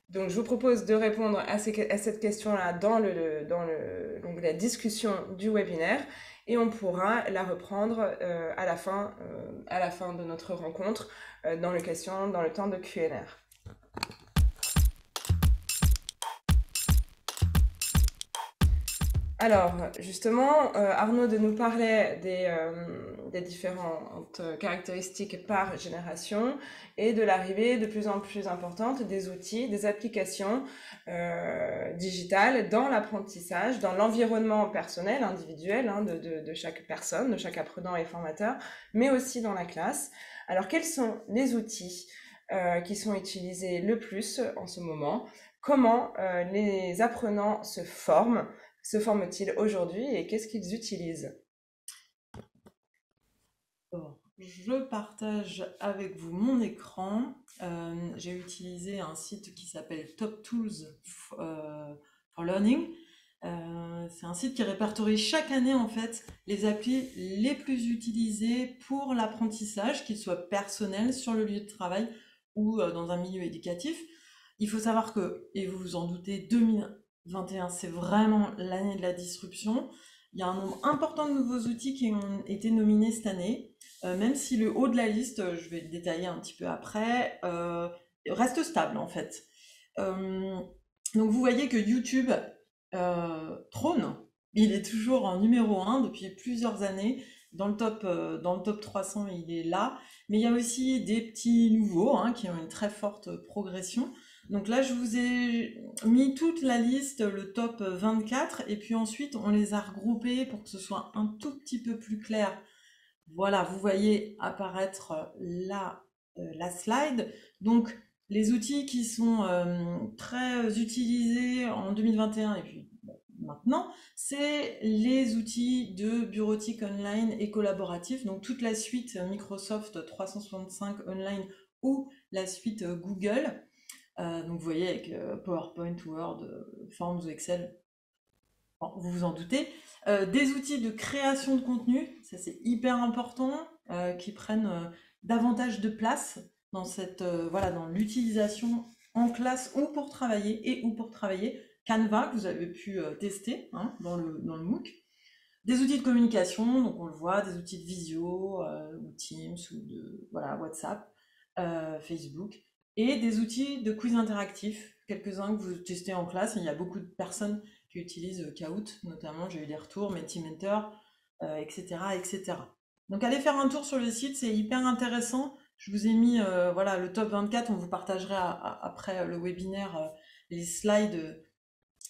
Donc, je vous propose de répondre à cette question-là dans la discussion du webinaire. et on pourra la reprendre à la fin de notre rencontre dans le temps de Q&R. Alors, justement, Arnaud nous parlait des différentes caractéristiques par génération et de l'arrivée de plus en plus importante des outils, des applications digitales dans l'apprentissage, dans l'environnement personnel, individuel de chaque personne, de chaque apprenant et formateur, mais aussi dans la classe. Alors, quels sont les outils qui sont utilisés le plus en ce moment? Comment les apprenants se forment-ils aujourd'hui et qu'est-ce qu'ils utilisent? Je partage avec vous mon écran. J'ai utilisé un site qui s'appelle Top Tools for Learning. C'est un site qui répertorie chaque année en fait les applis les plus utilisées pour l'apprentissage, qu'ils soient personnels sur le lieu de travail ou dans un milieu éducatif. Il faut savoir que, et vous vous en doutez, 2021 c'est vraiment l'année de la disruption. Il y a un nombre important de nouveaux outils qui ont été nominés cette année, même si le haut de la liste, je vais le détailler un petit peu après, reste stable en fait. Donc vous voyez que YouTube trône, il est toujours en numéro 1 depuis plusieurs années. Dans le top 300, il est là. Mais il y a aussi des petits nouveaux qui ont une très forte progression. Donc là, je vous ai mis toute la liste, le top 24, et puis ensuite, on les a regroupés pour que ce soit un tout petit peu plus clair. Voilà, vous voyez apparaître là la slide. Donc, les outils qui sont très utilisés en 2021 et puis maintenant, c'est les outils de bureautique online et collaboratif, donc toute la suite Microsoft 365 online ou la suite Google. Donc vous voyez avec PowerPoint, Word, Forms ou Excel, bon, vous vous en doutez. Des outils de création de contenu, ça c'est hyper important, qui prennent davantage de place dans dans l'utilisation en classe ou pour travailler Canva que vous avez pu tester dans le MOOC. Des outils de communication, donc on le voit, des outils de visio, ou Teams ou de WhatsApp, Facebook, et des outils de quiz interactifs, quelques-uns que vous testez en classe. Il y a beaucoup de personnes qui utilisent Kahoot, notamment, j'ai eu des retours, Mentimeter, etc., etc. Donc allez faire un tour sur le site, c'est hyper intéressant. Je vous ai mis le top 24, on vous partagera après le webinaire les slides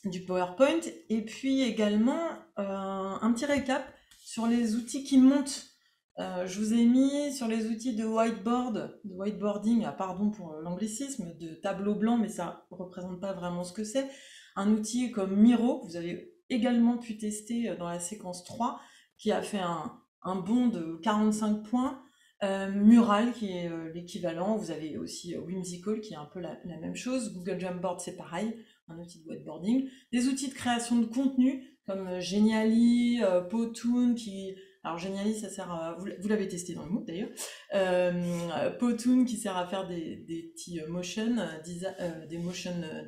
du PowerPoint, et puis également un petit récap sur les outils qui montent. Je vous ai mis sur les outils de whiteboarding, pardon pour l'anglicisme, de tableau blanc, mais ça ne représente pas vraiment ce que c'est. Un outil comme Miro, que vous avez également pu tester dans la séquence 3, qui a fait un bond de 45 points. Mural, qui est l'équivalent. Vous avez aussi Whimsical, qui est un peu la même chose. Google Jamboard, c'est pareil, un outil de whiteboarding. Des outils de création de contenu, comme Genially, Powtoon, alors Genially, ça sert vous l'avez testé dans le MOOC d'ailleurs. Powtoon, qui sert à faire des petits des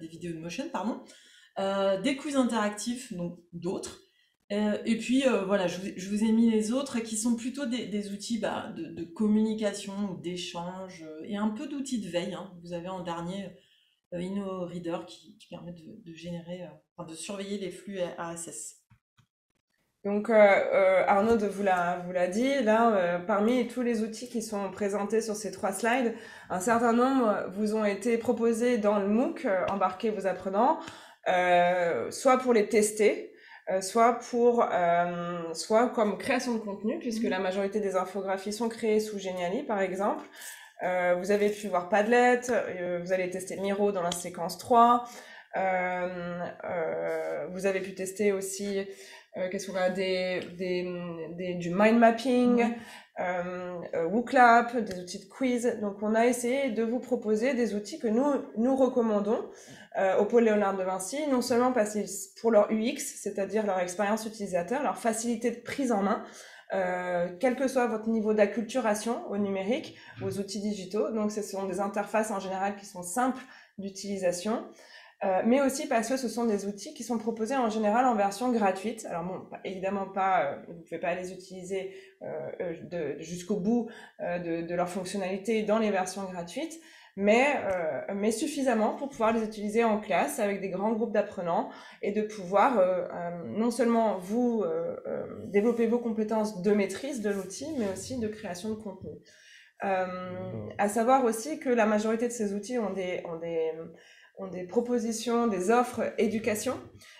vidéos de motion, pardon. Des quiz interactifs, donc d'autres. Et puis je vous ai mis les autres qui sont plutôt des outils de communication ou d'échange et un peu d'outils de veille. Vous avez en dernier InnoReader qui permet de générer, de surveiller les flux RSS. Donc Arnaud vous l'a dit, là parmi tous les outils qui sont présentés sur ces 3 slides, un certain nombre vous ont été proposés dans le MOOC, embarquez vos apprenants, soit pour les tester, soit comme création de contenu, puisque la majorité des infographies sont créées sous Genially, par exemple. Vous avez pu voir Padlet, vous allez tester Miro dans la séquence 3. Vous avez pu tester aussi qu'est-ce qu'on a du mind mapping, WooClap, des outils de quiz. Donc on a essayé de vous proposer des outils que nous recommandons au pôle Léonard de Vinci, non seulement parce qu'ils pour leur UX, c'est-à-dire leur expérience utilisateur, leur facilité de prise en main, quel que soit votre niveau d'acculturation au numérique, aux outils digitaux. Donc ce sont des interfaces en général qui sont simples d'utilisation. mais aussi parce que ce sont des outils qui sont proposés en général en version gratuite. Alors bon, évidemment pas, vous ne pouvez pas les utiliser jusqu'au bout de leur fonctionnalité dans les versions gratuites, mais suffisamment pour pouvoir les utiliser en classe avec des grands groupes d'apprenants et de pouvoir non seulement vous développer vos compétences de maîtrise de l'outil, mais aussi de création de contenu. À savoir aussi que la majorité de ces outils ont des propositions, des offres éducation.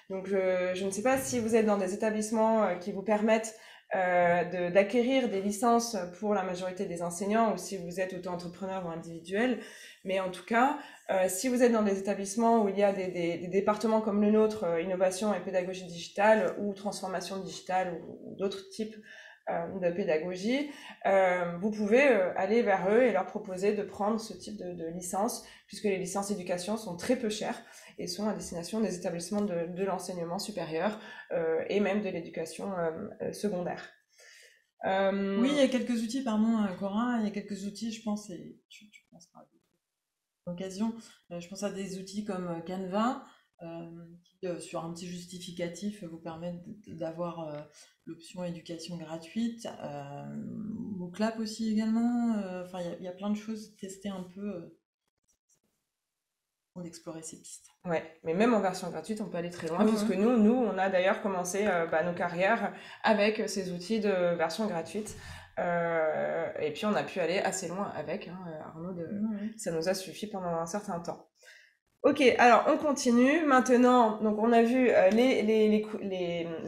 Donc je ne sais pas si vous êtes dans des établissements qui vous permettent d'acquérir des licences pour la majorité des enseignants ou si vous êtes auto-entrepreneur ou individuel. Mais en tout cas, si vous êtes dans des établissements où il y a des départements comme le nôtre, innovation et pédagogie digitale ou transformation digitale ou d'autres types de pédagogie, vous pouvez aller vers eux et leur proposer de prendre ce type de licence, puisque les licences éducation sont très peu chères et sont à destination des établissements de l'enseignement supérieur et même de l'éducation secondaire. Oui, il y a quelques outils, pardon, Cora, il y a quelques outils, je pense, et tu penseras à l'occasion, je pense à des outils comme Canva, qui, sur un petit justificatif, vous permettent d'avoir l'option éducation gratuite, MooClap aussi également, enfin, il y a plein de choses, tester un peu, pour explorer ces pistes. Ouais, mais même en version gratuite, on peut aller très loin, puisque nous, on a d'ailleurs commencé nos carrières avec ces outils de version gratuite. Et puis on a pu aller assez loin avec, Arnaud, ça nous a suffi pendant un certain temps. Ok, alors on continue. Maintenant, donc on a vu les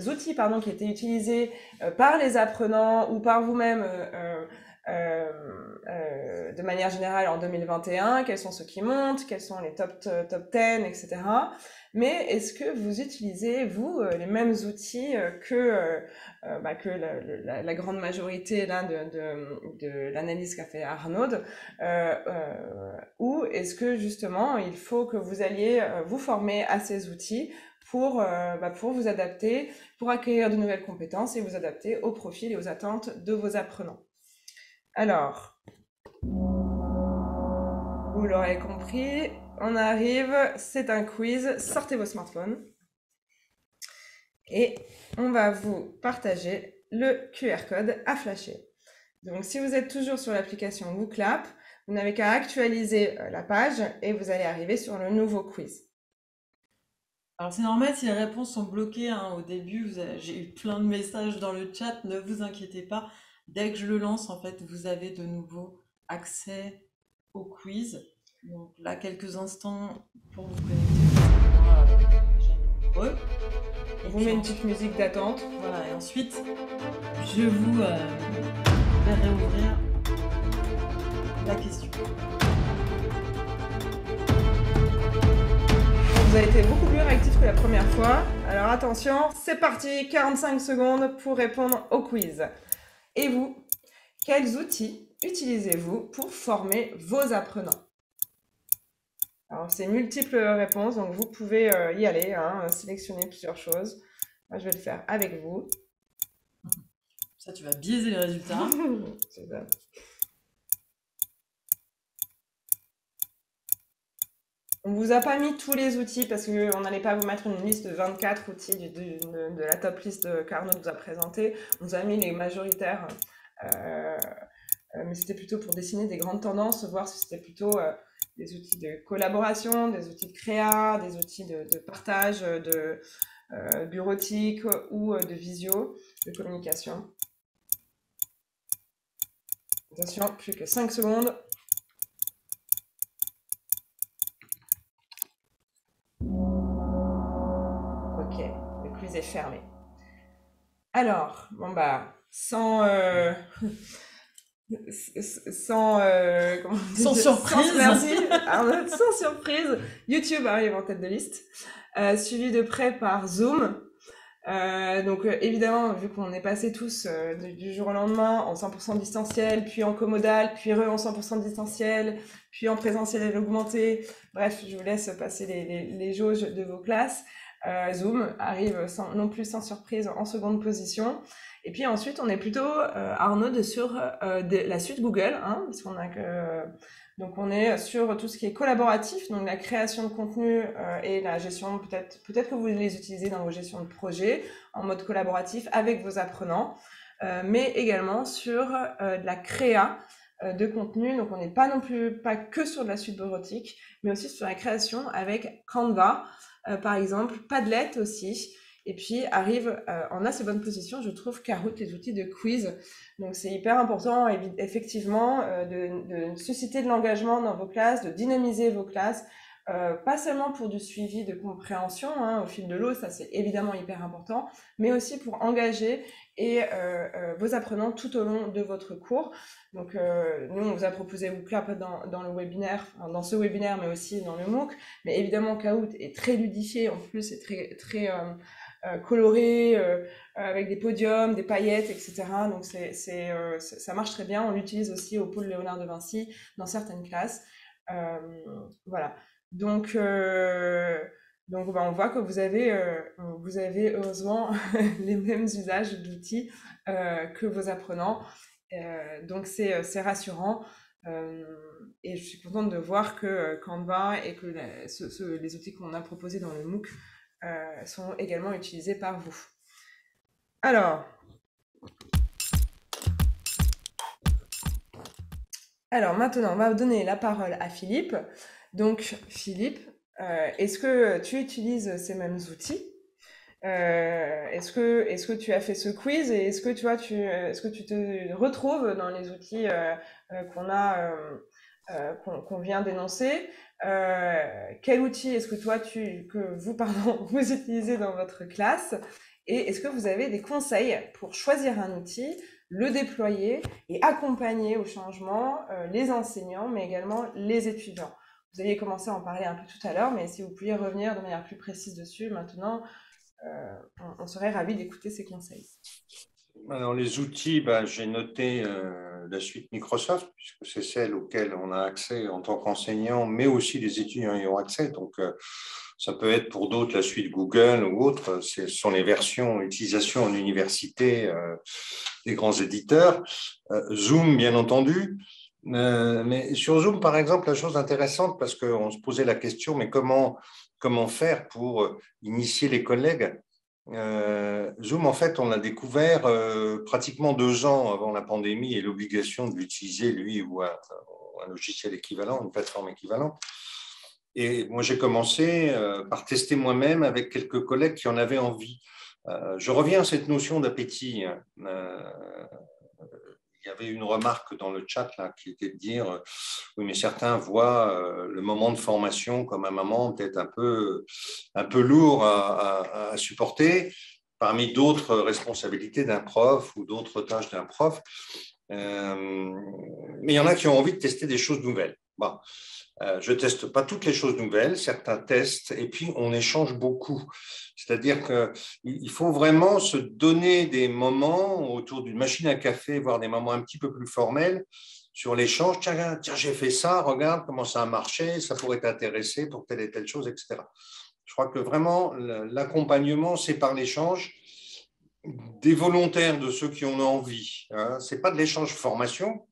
outils qui étaient utilisés par les apprenants ou par vous-même de manière générale en 2021, quels sont ceux qui montent, quels sont les top 10, etc. Mais est-ce que vous utilisez, vous, les mêmes outils que la grande majorité là, de l'analyse qu'a fait Arnaud, ou est-ce que justement il faut que vous alliez vous former à ces outils pour vous adapter, pour acquérir de nouvelles compétences et vous adapter aux profils et aux attentes de vos apprenants? Alors, vous l'aurez compris, on arrive, c'est un quiz, sortez vos smartphones et on va vous partager le QR code à flasher. Donc si vous êtes toujours sur l'application MooClap, vous n'avez qu'à actualiser la page et vous allez arriver sur le nouveau quiz. Alors c'est normal si les réponses sont bloquées, au début, j'ai eu plein de messages dans le chat, ne vous inquiétez pas. Dès que je le lance, en fait, vous avez de nouveau accès au quiz. Donc là, quelques instants pour vous connecter. Déjà nombreux. On vous met une petite musique d'attente. Voilà, et ensuite, je vous vais réouvrir la question. Vous avez été beaucoup plus réactif que la première fois. Alors attention, c'est parti, 45 secondes pour répondre au quiz. Et vous, quels outils utilisez-vous pour former vos apprenants? Alors, c'est multiples réponses, donc vous pouvez y aller, sélectionner plusieurs choses. Moi, je vais le faire avec vous. Ça, tu vas biaiser les résultats. C'est ça. On vous a pas mis tous les outils parce qu'on n'allait pas vous mettre une liste de 24 outils de la top liste qu'Arnaud nous a présentée. On vous a mis les majoritaires, mais c'était plutôt pour dessiner des grandes tendances, voir si c'était plutôt des outils de collaboration, des outils de créa, des outils de partage, de bureautique ou de visio, de communication. Attention, plus que 5 secondes. Ok, le quiz est fermé. Alors, sans surprise. Merci. Arnaud, sans surprise, YouTube arrive en tête de liste, suivi de près par Zoom. Donc évidemment, vu qu'on est passé tous du jour au lendemain en 100% distanciel, puis en comodal, puis en 100% distanciel, puis en présentiel et augmenté, bref, je vous laisse passer les jauges de vos classes. Zoom arrive non plus sans surprise en seconde position. Et puis ensuite, on est plutôt, Arnaud, sur la suite Google, parce qu'on a que Donc, on est sur tout ce qui est collaboratif, donc la création de contenu et la gestion, peut-être que vous les utilisez dans vos gestions de projet en mode collaboratif avec vos apprenants, mais également sur de la créa de contenu. Donc, on n'est pas non plus pas que sur de la suite bureautique, mais aussi sur la création avec Canva, par exemple, Padlet aussi. Et puis arrive en assez bonne position, je trouve, Kahoot, les outils de quiz. Donc c'est hyper important, effectivement, de susciter de l'engagement dans vos classes, de dynamiser vos classes, pas seulement pour du suivi de compréhension au fil de l'eau, ça c'est évidemment hyper important, mais aussi pour engager vos apprenants tout au long de votre cours. Donc nous, on vous a proposé WooClap dans le webinaire, dans ce webinaire, mais aussi dans le MOOC. Mais évidemment, Kahoot est très ludifié, en plus c'est très coloré, avec des podiums, des paillettes, etc. Donc ça marche très bien. On l'utilise aussi au pôle Léonard de Vinci dans certaines classes. Voilà. Donc on voit que vous avez heureusement les mêmes usages d'outils que vos apprenants. Donc c'est rassurant. Et je suis contente de voir que Canva et que les outils qu'on a proposés dans le MOOC sont également utilisés par vous. Alors maintenant, on va donner la parole à Philippe. Donc Philippe, est-ce que tu utilises ces mêmes outils? Est-ce que tu as fait ce quiz et est-ce que tu te retrouves dans les outils qu'on vient d'énoncer? Quel outil est-ce que vous utilisez dans votre classe? Et est-ce que vous avez des conseils pour choisir un outil, le déployer et accompagner au changement les enseignants, mais également les étudiants? Vous aviez commencé à en parler un peu tout à l'heure, mais si vous pouviez revenir de manière plus précise dessus maintenant, on serait ravis d'écouter ces conseils. Alors, les outils, j'ai noté la suite Microsoft, puisque c'est celle auquel on a accès en tant qu'enseignant, mais aussi les étudiants y ont accès. Donc, ça peut être pour d'autres la suite Google ou autre. Ce sont les versions utilisation en université des grands éditeurs. Zoom, bien entendu. Mais sur Zoom, par exemple, la chose intéressante, parce qu'on se posait la question, mais comment faire pour initier les collègues? Zoom, en fait, on l'a découvert pratiquement 2 ans avant la pandémie et l'obligation de l'utiliser, lui, ou un logiciel équivalent, une plateforme équivalente. Et moi, j'ai commencé par tester moi-même avec quelques collègues qui en avaient envie. Je reviens à cette notion d'appétit. Il y avait une remarque dans le chat là, qui était de dire oui, mais certains voient le moment de formation comme un moment peut-être un peu lourd à supporter, parmi d'autres responsabilités d'un prof ou d'autres tâches d'un prof. Mais il y en a qui ont envie de tester des choses nouvelles. Bon. Je ne teste pas toutes les choses nouvelles, certains testent, et puis on échange beaucoup. C'est-à-dire qu'il faut vraiment se donner des moments autour d'une machine à café, voire des moments un petit peu plus formels sur l'échange. Tiens, j'ai fait ça, regarde comment ça a marché, ça pourrait t'intéresser pour telle et telle chose, etc. Je crois que vraiment, l'accompagnement, c'est par l'échange des volontaires, de ceux qui en ont envie. Ce n'est pas de l'échange formation.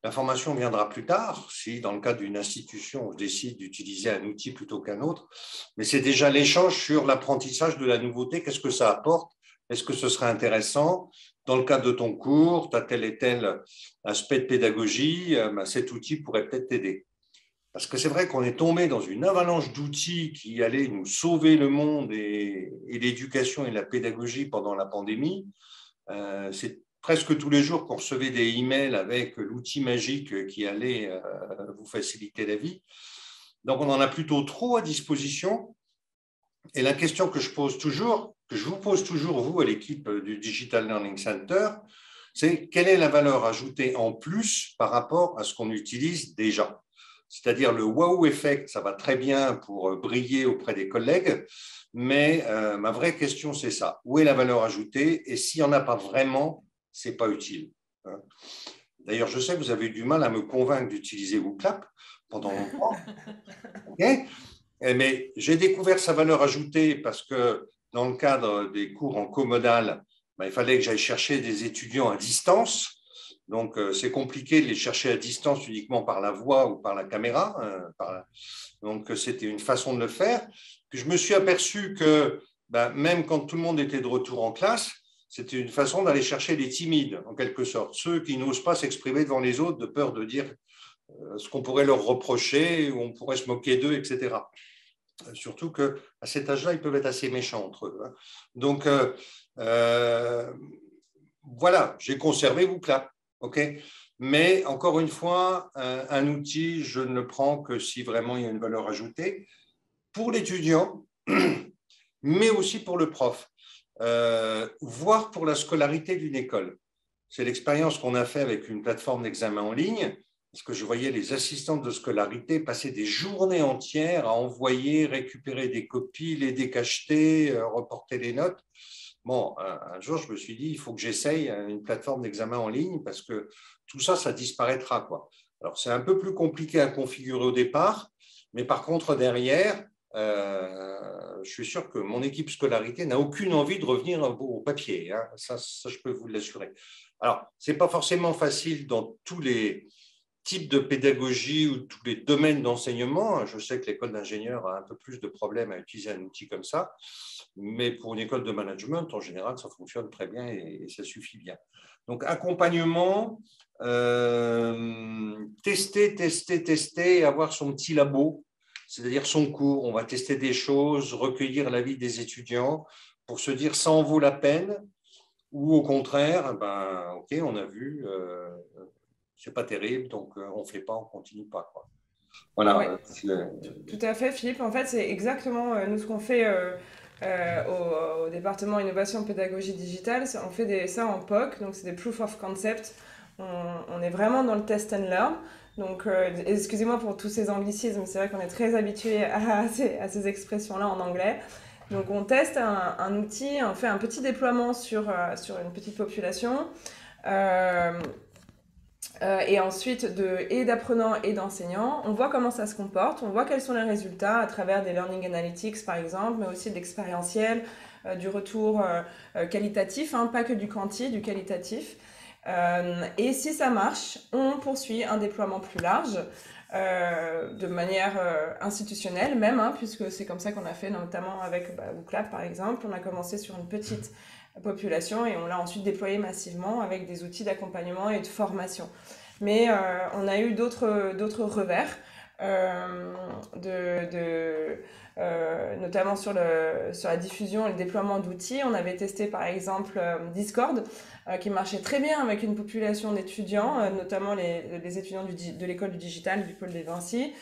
La formation viendra plus tard, si dans le cadre d'une institution, on décide d'utiliser un outil plutôt qu'un autre, mais c'est déjà l'échange sur l'apprentissage de la nouveauté, qu'est-ce que ça apporte, est-ce que ce serait intéressant, dans le cadre de ton cours, tu as tel et tel aspect de pédagogie, cet outil pourrait peut-être t'aider. Parce que c'est vrai qu'on est tombé dans une avalanche d'outils qui allaient nous sauver le monde et l'éducation et la pédagogie pendant la pandémie. C'est presque tous les jours qu'on recevait des emails avec l'outil magique qui allait vous faciliter la vie. Donc, on en a plutôt trop à disposition. Et la question que je vous pose toujours, vous, à l'équipe du Digital Learning Center, c'est quelle est la valeur ajoutée en plus par rapport à ce qu'on utilise déjà? C'est-à-dire le wow effect, ça va très bien pour briller auprès des collègues, mais ma vraie question, c'est ça. Où est la valeur ajoutée? Et s'il n'y en a pas vraiment, ce n'est pas utile. D'ailleurs, je sais que vous avez eu du mal à me convaincre d'utiliser WooClap pendant longtemps. Okay, mais j'ai découvert sa valeur ajoutée parce que dans le cadre des cours en comodal, il fallait que j'aille chercher des étudiants à distance. Donc, c'est compliqué de les chercher à distance uniquement par la voix ou par la caméra. Donc, c'était une façon de le faire. Puis, je me suis aperçu que même quand tout le monde était de retour en classe, c'était une façon d'aller chercher les timides, en quelque sorte. Ceux qui n'osent pas s'exprimer devant les autres de peur de dire ce qu'on pourrait leur reprocher, ou on pourrait se moquer d'eux, etc. Surtout qu'à cet âge-là, ils peuvent être assez méchants entre eux. Donc, voilà, j'ai conservé WooClap. Mais encore une fois, un outil, je ne le prends que si vraiment il y a une valeur ajoutée pour l'étudiant, mais aussi pour le prof, voire pour la scolarité d'une école. C'est l'expérience qu'on a fait avec une plateforme d'examen en ligne, parce que je voyais les assistantes de scolarité passer des journées entières à envoyer, récupérer des copies, les décacheter, reporter les notes. Bon, un jour, je me suis dit, il faut que j'essaye une plateforme d'examen en ligne parce que tout ça, ça disparaîtra, quoi. Alors, c'est un peu plus compliqué à configurer au départ, mais par contre, derrière, je suis sûr que mon équipe scolarité n'a aucune envie de revenir au papier. Hein. Ça, je peux vous l'assurer. Alors, ce n'est pas forcément facile dans tous les types de pédagogie ou tous les domaines d'enseignement. Je sais que l'école d'ingénieur a un peu plus de problèmes à utiliser un outil comme ça, mais pour une école de management, en général, ça fonctionne très bien et ça suffit bien. Donc, accompagnement, tester, avoir son petit labo, c'est-à-dire son cours. On va tester des choses, recueillir l'avis des étudiants pour se dire ça en vaut la peine, ou au contraire, ok, on a vu, c'est pas terrible, donc on fait pas, on continue pas, quoi. Oui, Voilà. tout à fait, Philippe. En fait, c'est exactement nous ce qu'on fait au département Innovation Pédagogie Digitale. On fait ça en POC, donc c'est des Proof of Concept. On est vraiment dans le test and learn. Donc, excusez-moi pour tous ces anglicismes, c'est vrai qu'on est très habitué à ces expressions-là en anglais. Donc, on teste un outil, on fait un petit déploiement sur une petite population. Et ensuite, d'apprenants et d'enseignants, on voit comment ça se comporte, on voit quels sont les résultats à travers des learning analytics par exemple, mais aussi de l'expérientiel, du retour qualitatif, hein, pas que du quanti, du qualitatif. Et si ça marche, on poursuit un déploiement plus large, de manière institutionnelle même, hein, puisque c'est comme ça qu'on a fait notamment avec WooClap par exemple. On a commencé sur une petite population et on l'a ensuite déployé massivement avec des outils d'accompagnement et de formation. Mais on a eu d'autres revers, notamment sur la diffusion et le déploiement d'outils. On avait testé par exemple Discord, qui marchait très bien avec une population d'étudiants, notamment les étudiants de l'école du digital, du pôle des Vinci,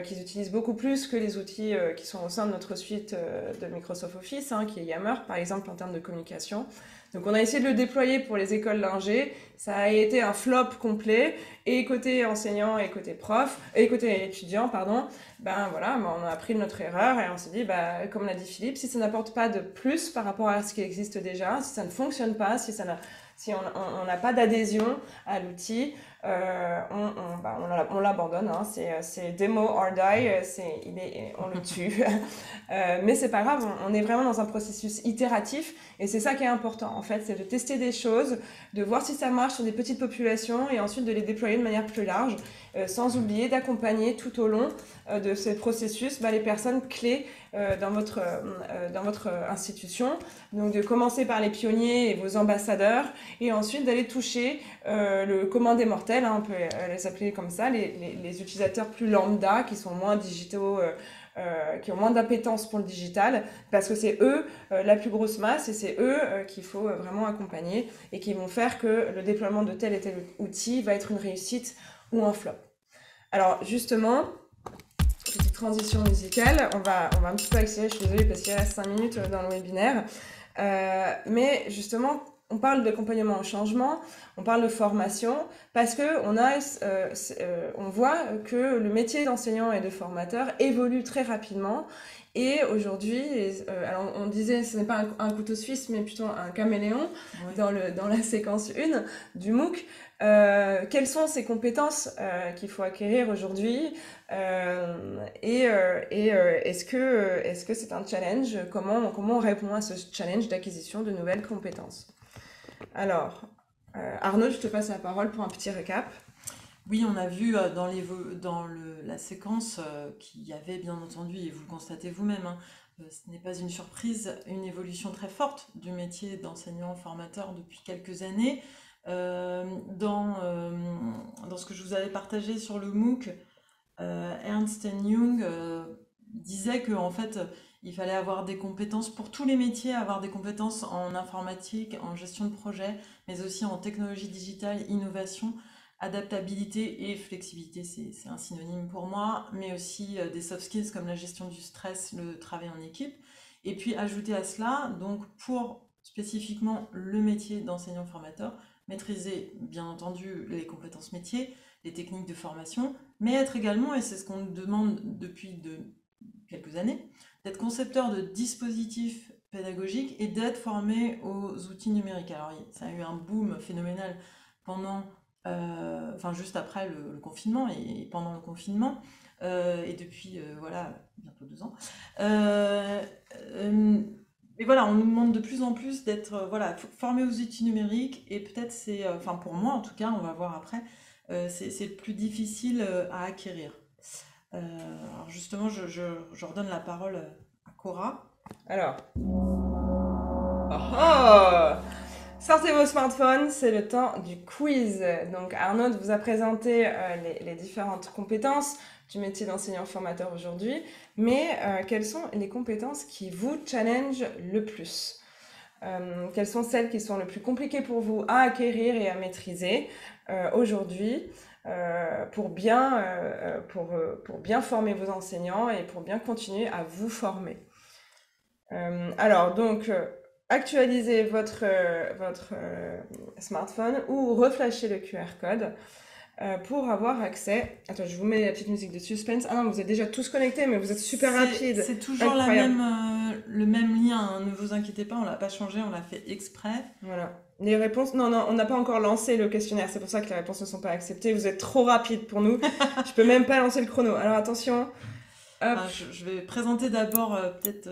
qui utilisent beaucoup plus que les outils qui sont au sein de notre suite de Microsoft Office, hein, qui est Yammer par exemple en termes de communication. Donc on a essayé de le déployer pour les écoles d'ingé, ça a été un flop complet, et côté enseignant et côté côté étudiant, pardon, on a appris notre erreur et on s'est dit, comme l'a dit Philippe, si ça n'apporte pas de plus par rapport à ce qui existe déjà, si ça ne fonctionne pas, si on n'a pas d'adhésion à l'outil, on l'abandonne, hein. C'est demo or die, on le tue. Mais c'est pas grave, on est vraiment dans un processus itératif et c'est ça qui est important en fait, c'est de tester des choses, de voir si ça marche sur des petites populations et ensuite de les déployer de manière plus large, sans oublier d'accompagner tout au long de ce processus les personnes clés dans votre institution. Donc de commencer par les pionniers et vos ambassadeurs et ensuite d'aller toucher le commun des mortels, hein, on peut les appeler comme ça, les utilisateurs plus lambda qui sont moins digitaux, qui ont moins d'appétence pour le digital, parce que c'est eux la plus grosse masse et c'est eux qu'il faut vraiment accompagner et qui vont faire que le déploiement de tel et tel outil va être une réussite ou un flop. Alors justement, petite transition musicale, on va un petit peu accélérer, je suis désolée parce qu'il reste 5 minutes dans le webinaire, mais justement on parle d'accompagnement au changement, on parle de formation, parce que on voit que le métier d'enseignant et de formateur évolue très rapidement. Et aujourd'hui, alors on disait ce n'est pas un couteau suisse, mais plutôt un caméléon, oui, dans la séquence 1 du MOOC. Quelles sont ces compétences qu'il faut acquérir aujourd'hui, est-ce que c'est un challenge? Comment on répond à ce challenge d'acquisition de nouvelles compétences? Alors, Arnaud, je te passe la parole pour un petit récap. Oui, on a vu dans la séquence qu'il y avait bien entendu, et vous le constatez vous-même, hein, ce n'est pas une surprise, une évolution très forte du métier d'enseignant-formateur depuis quelques années. Dans ce que je vous avais partagé sur le MOOC, Ernst Young disait que en fait, il fallait avoir des compétences pour tous les métiers, avoir des compétences en informatique, en gestion de projet, mais aussi en technologie digitale, innovation, adaptabilité et flexibilité, c'est un synonyme pour moi, mais aussi des soft skills comme la gestion du stress, le travail en équipe. Et puis ajouter à cela, donc pour spécifiquement le métier d'enseignant-formateur, maîtriser bien entendu les compétences métiers, les techniques de formation, mais être également, et c'est ce qu'on nous demande depuis quelques années, d'être concepteur de dispositifs pédagogiques et d'être formé aux outils numériques. Alors ça a eu un boom phénoménal pendant, juste après le confinement et pendant le confinement, et depuis, voilà, bientôt 2 ans. Et voilà, on nous demande de plus en plus d'être formé aux outils numériques, et peut-être c'est, pour moi en tout cas, on va voir après, c'est le plus difficile à acquérir. Alors justement, je redonne la parole à Cora. Alors. Oh, sortez vos smartphones, c'est le temps du quiz. Donc Arnaud vous a présenté les différentes compétences du métier d'enseignant-formateur aujourd'hui, mais quelles sont les compétences qui vous challengent le plus? Quelles sont celles qui sont le plus compliquées pour vous à acquérir et à maîtriser aujourd'hui pour bien former vos enseignants et pour bien continuer à vous former? Alors, donc, actualisez votre smartphone ou reflashez le QR code pour avoir accès. Attends, je vous mets la petite musique de suspense. Ah non, vous êtes déjà tous connectés, mais vous êtes super rapides. C'est toujours le même lien, hein, ne vous inquiétez pas, on l'a pas changé, on l'a fait exprès. Voilà. Les réponses, non, on n'a pas encore lancé le questionnaire, c'est pour ça que les réponses ne sont pas acceptées. Vous êtes trop rapides pour nous. Je peux même pas lancer le chrono. Alors attention. Je vais présenter d'abord peut-être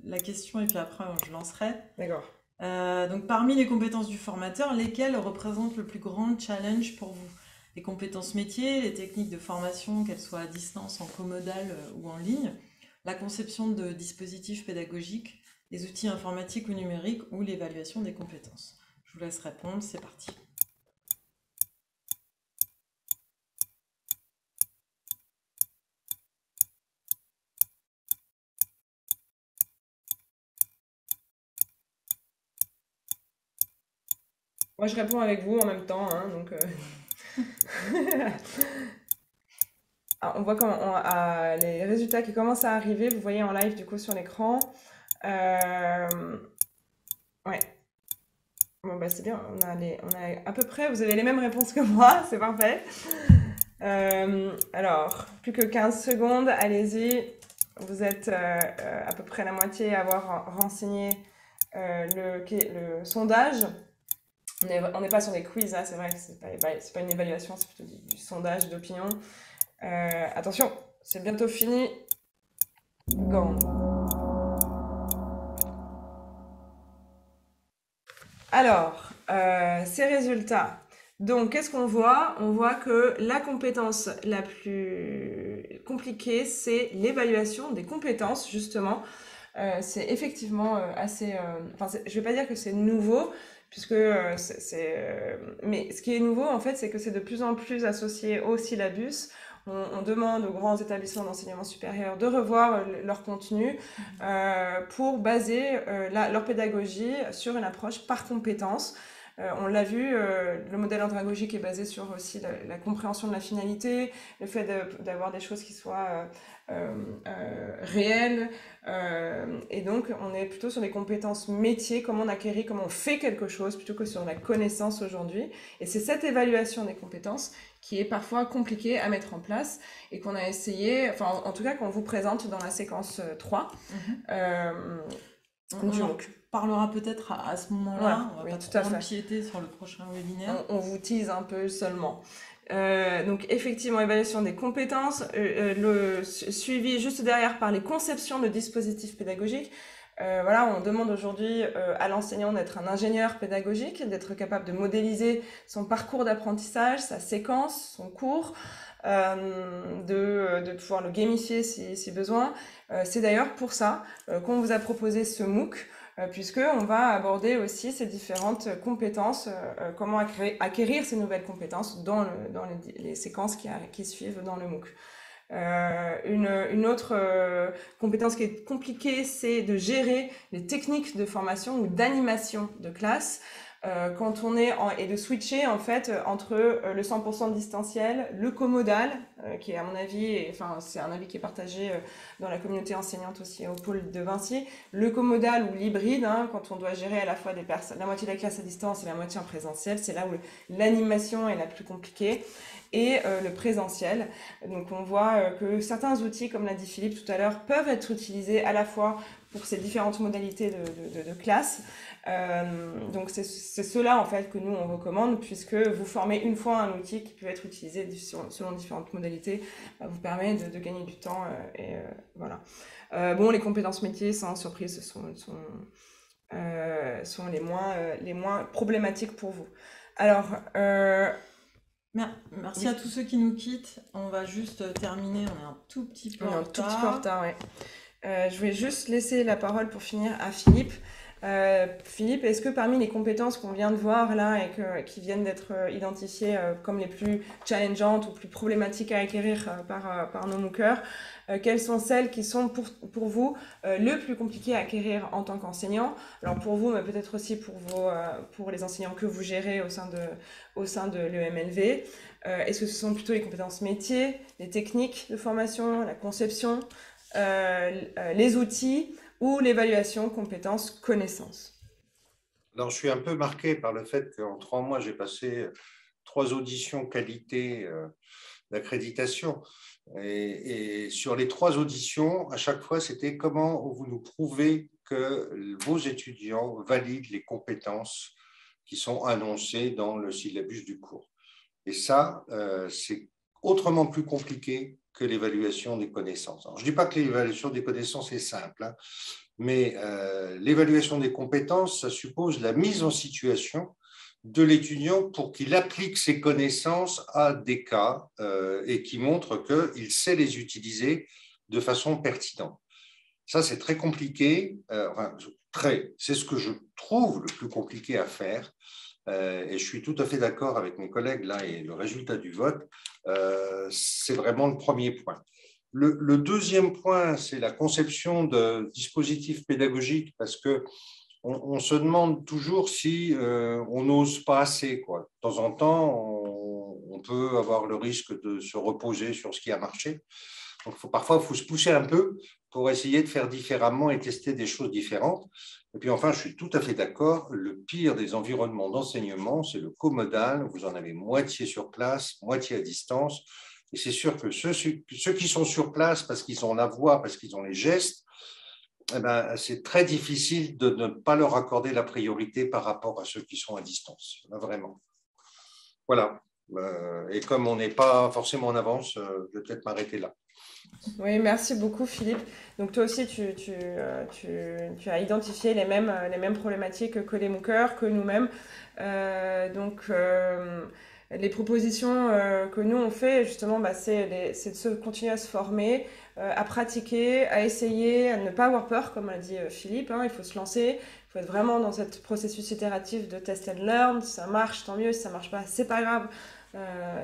la question et puis après je lancerai. D'accord. Donc parmi les compétences du formateur, lesquelles représentent le plus grand challenge pour vous? Les compétences métiers, les techniques de formation, qu'elles soient à distance, en comodal ou en ligne, la conception de dispositifs pédagogiques, les outils informatiques ou numériques ou l'évaluation des compétences. Je vous laisse répondre, c'est parti. Moi, je réponds avec vous en même temps, hein, donc... Alors, on voit les résultats qui commencent à arriver. Vous voyez en live du coup sur l'écran. Ouais. Bon bah c'est bien. On a à peu près. Vous avez les mêmes réponses que moi. C'est parfait. Alors, plus que 15 secondes. Allez-y. Vous êtes à peu près la moitié à avoir renseigné le sondage. On n'est pas sur des quiz, hein, c'est vrai que c'est pas une évaluation, c'est plutôt du sondage d'opinion. Attention, c'est bientôt fini. Go. Alors, ces résultats. Donc, qu'est-ce qu'on voit? On voit que la compétence la plus compliquée, c'est l'évaluation des compétences, justement. C'est effectivement assez... je ne vais pas dire que c'est nouveau, puisque mais ce qui est nouveau, en fait, c'est que c'est de plus en plus associé au syllabus. On demande aux grands établissements d'enseignement supérieur de revoir leur contenu pour baser leur pédagogie sur une approche par compétence. On l'a vu, le modèle andragogique est basé sur aussi la compréhension de la finalité, le fait d'avoir des choses qui soient réelles. Et donc, on est plutôt sur des compétences métiers, comment on acquérit, comment on fait quelque chose, plutôt que sur la connaissance aujourd'hui. Et c'est cette évaluation des compétences qui est parfois compliquée à mettre en place et qu'on a essayé, enfin en tout cas qu'on vous présente dans la séquence 3. On parlera peut-être à ce moment-là, on va pas tout trop empiéter sur le prochain webinaire. On vous tease un peu seulement. Donc effectivement, évaluation des compétences, le suivi juste derrière par les conceptions de dispositifs pédagogiques. Voilà, on demande aujourd'hui à l'enseignant d'être un ingénieur pédagogique, d'être capable de modéliser son parcours d'apprentissage, sa séquence, son cours, de pouvoir le gamifier si besoin. C'est d'ailleurs pour ça qu'on vous a proposé ce MOOC, puisqu'on va aborder aussi ces différentes compétences, comment acquérir ces nouvelles compétences dans les séquences qui suivent dans le MOOC. Une autre compétence qui est compliquée, c'est de gérer les techniques de formation ou d'animation de classe. Quand on est et de switcher en fait entre le 100% de distanciel, le comodal, qui est à mon avis, enfin c'est un avis qui est partagé dans la communauté enseignante aussi au pôle de Vinci, le comodal ou l'hybride, hein, quand on doit gérer à la fois la moitié de la classe à distance et la moitié en présentiel, c'est là où l'animation est la plus compliquée. Et le présentiel. Donc on voit que certains outils, comme l'a dit Philippe tout à l'heure, peuvent être utilisés à la fois pour ces différentes modalités de classe. Donc c'est cela en fait que nous on recommande, puisque vous formez une fois un outil qui peut être utilisé selon différentes modalités, vous permet de gagner du temps voilà. Bon, les compétences métiers, sans surprise, sont les moins problématiques pour vous. Alors merci à tous ceux qui nous quittent. On va juste terminer, on est un tout petit peu en retard. Ouais. Je vais juste laisser la parole pour finir à Philippe. Philippe, est-ce que parmi les compétences qu'on vient de voir là et qui viennent d'être identifiées comme les plus challengeantes ou plus problématiques à acquérir par nos MOOCers, quelles sont celles qui sont pour vous le plus compliquées à acquérir en tant qu'enseignant? Alors pour vous, mais peut-être aussi pour les enseignants que vous gérez au sein de l'EMLV. Est-ce que ce sont plutôt les compétences métiers, les techniques de formation, la conception, les outils ou l'évaluation compétences connaissances? Alors, je suis un peu marqué par le fait qu'en 3 mois, j'ai passé 3 auditions qualité d'accréditation. Et sur les 3 auditions, à chaque fois, c'était comment vous nous prouvez que vos étudiants valident les compétences qui sont annoncées dans le syllabus du cours. Et ça, c'est autrement plus compliqué que l'évaluation des connaissances. Alors, je ne dis pas que l'évaluation des connaissances est simple, hein, mais l'évaluation des compétences, ça suppose la mise en situation de l'étudiant pour qu'il applique ses connaissances à des cas et qui montre qu'il sait les utiliser de façon pertinente. Ça, c'est très compliqué. C'est ce que je trouve le plus compliqué à faire. Et je suis tout à fait d'accord avec mes collègues là, et le résultat du vote, c'est vraiment le premier point. Le deuxième point, c'est la conception de dispositifs pédagogiques, parce qu'on se demande toujours si on n'ose pas assez, quoi. De temps en temps, on peut avoir le risque de se reposer sur ce qui a marché. Donc, parfois, il faut se pousser un peu pour essayer de faire différemment et tester des choses différentes. Et puis enfin, je suis tout à fait d'accord, le pire des environnements d'enseignement, c'est le comodal. Vous en avez moitié sur place, moitié à distance. Et c'est sûr que ceux qui sont sur place parce qu'ils ont la voix, parce qu'ils ont les gestes, eh ben, c'est très difficile de ne pas leur accorder la priorité par rapport à ceux qui sont à distance. Là, vraiment. Voilà. Et comme on n'est pas forcément en avance, je vais peut-être m'arrêter là. Oui, merci beaucoup Philippe. Donc toi aussi, tu as identifié les mêmes problématiques que les MOOCers, que nous-mêmes. Les propositions que nous on fait justement, c'est de se continuer à se former, à pratiquer, à essayer, à ne pas avoir peur, comme a dit Philippe, hein, il faut se lancer, il faut être vraiment dans ce processus itératif de test and learn. Si ça marche, tant mieux, si ça marche pas, c'est pas grave.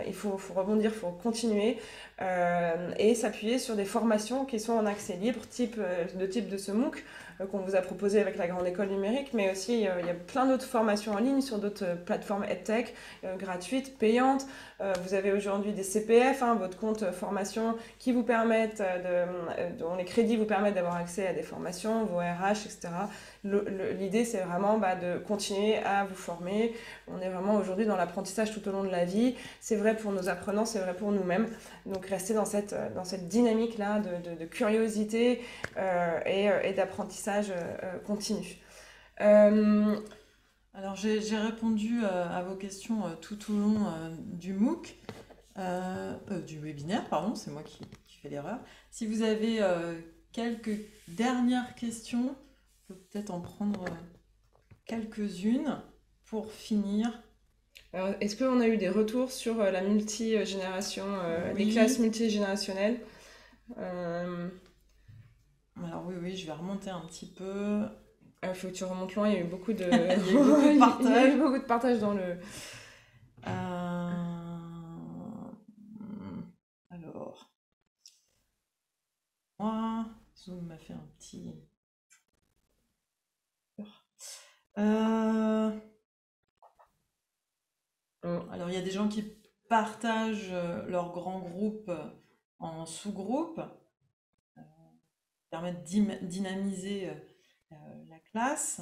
Il faut rebondir, il faut continuer et s'appuyer sur des formations qui sont en accès libre, type de ce MOOC qu'on vous a proposé avec la Grande École Numérique, mais aussi il y a plein d'autres formations en ligne sur d'autres plateformes EdTech gratuites, payantes. Vous avez aujourd'hui des CPF, hein, votre compte formation, qui vous permettent, dont les crédits vous permettent d'avoir accès à des formations, vos RH, etc. L'idée, c'est vraiment de continuer à vous former. On est vraiment aujourd'hui dans l'apprentissage tout au long de la vie. C'est vrai pour nos apprenants, c'est vrai pour nous-mêmes. Donc, rester dans cette dynamique-là de curiosité et d'apprentissage continu. Alors, j'ai répondu à vos questions tout au long du MOOC, du webinaire, pardon, c'est moi qui fais l'erreur. Si vous avez quelques dernières questions, peux peut-être en prendre quelques-unes pour finir. Alors, est-ce qu'on a eu des retours sur la multigénération, les Oui. classes multigénérationnelles? Euh, Alors oui, je vais remonter un petit peu. Il faut que tu remontes loin, il y a eu beaucoup de, Il y a eu beaucoup de Il y a partage. eu beaucoup de partage dans le... Alors, moi, Zoom m'a fait un petit... Alors, il y a des gens qui partagent leur grand groupe en sous-groupes, permettent de dynamiser la classe.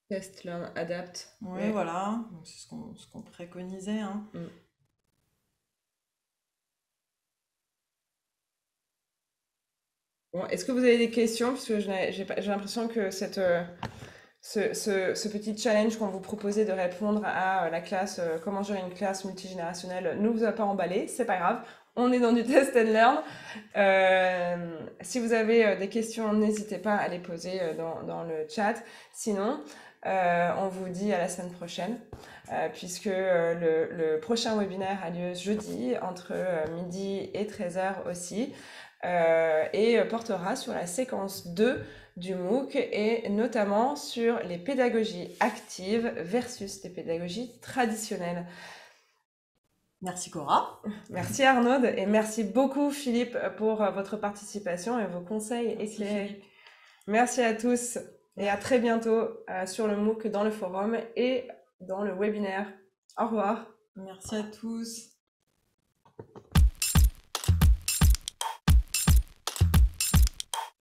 Test, learn, adapt. Oui, Ouais. voilà, donc c'est ce qu'on préconisait, hein. Bon, est-ce que vous avez des questions? Parce que j'ai l'impression que ce petit challenge qu'on vous proposait de répondre à la classe, comment gérer une classe multigénérationnelle, ne vous a pas emballé. C'est pas grave. On est dans du test and learn. Si vous avez des questions, n'hésitez pas à les poser dans le chat. Sinon, on vous dit à la semaine prochaine, puisque le prochain webinaire a lieu jeudi entre midi et 13h aussi, et portera sur la séquence 2 du MOOC et notamment sur les pédagogies actives versus les pédagogies traditionnelles. Merci Cora. Merci Arnaud et merci beaucoup Philippe pour votre participation et vos conseils éclairés. Merci à tous et à très bientôt sur le MOOC, dans le forum et dans le webinaire. Au revoir. Merci à tous.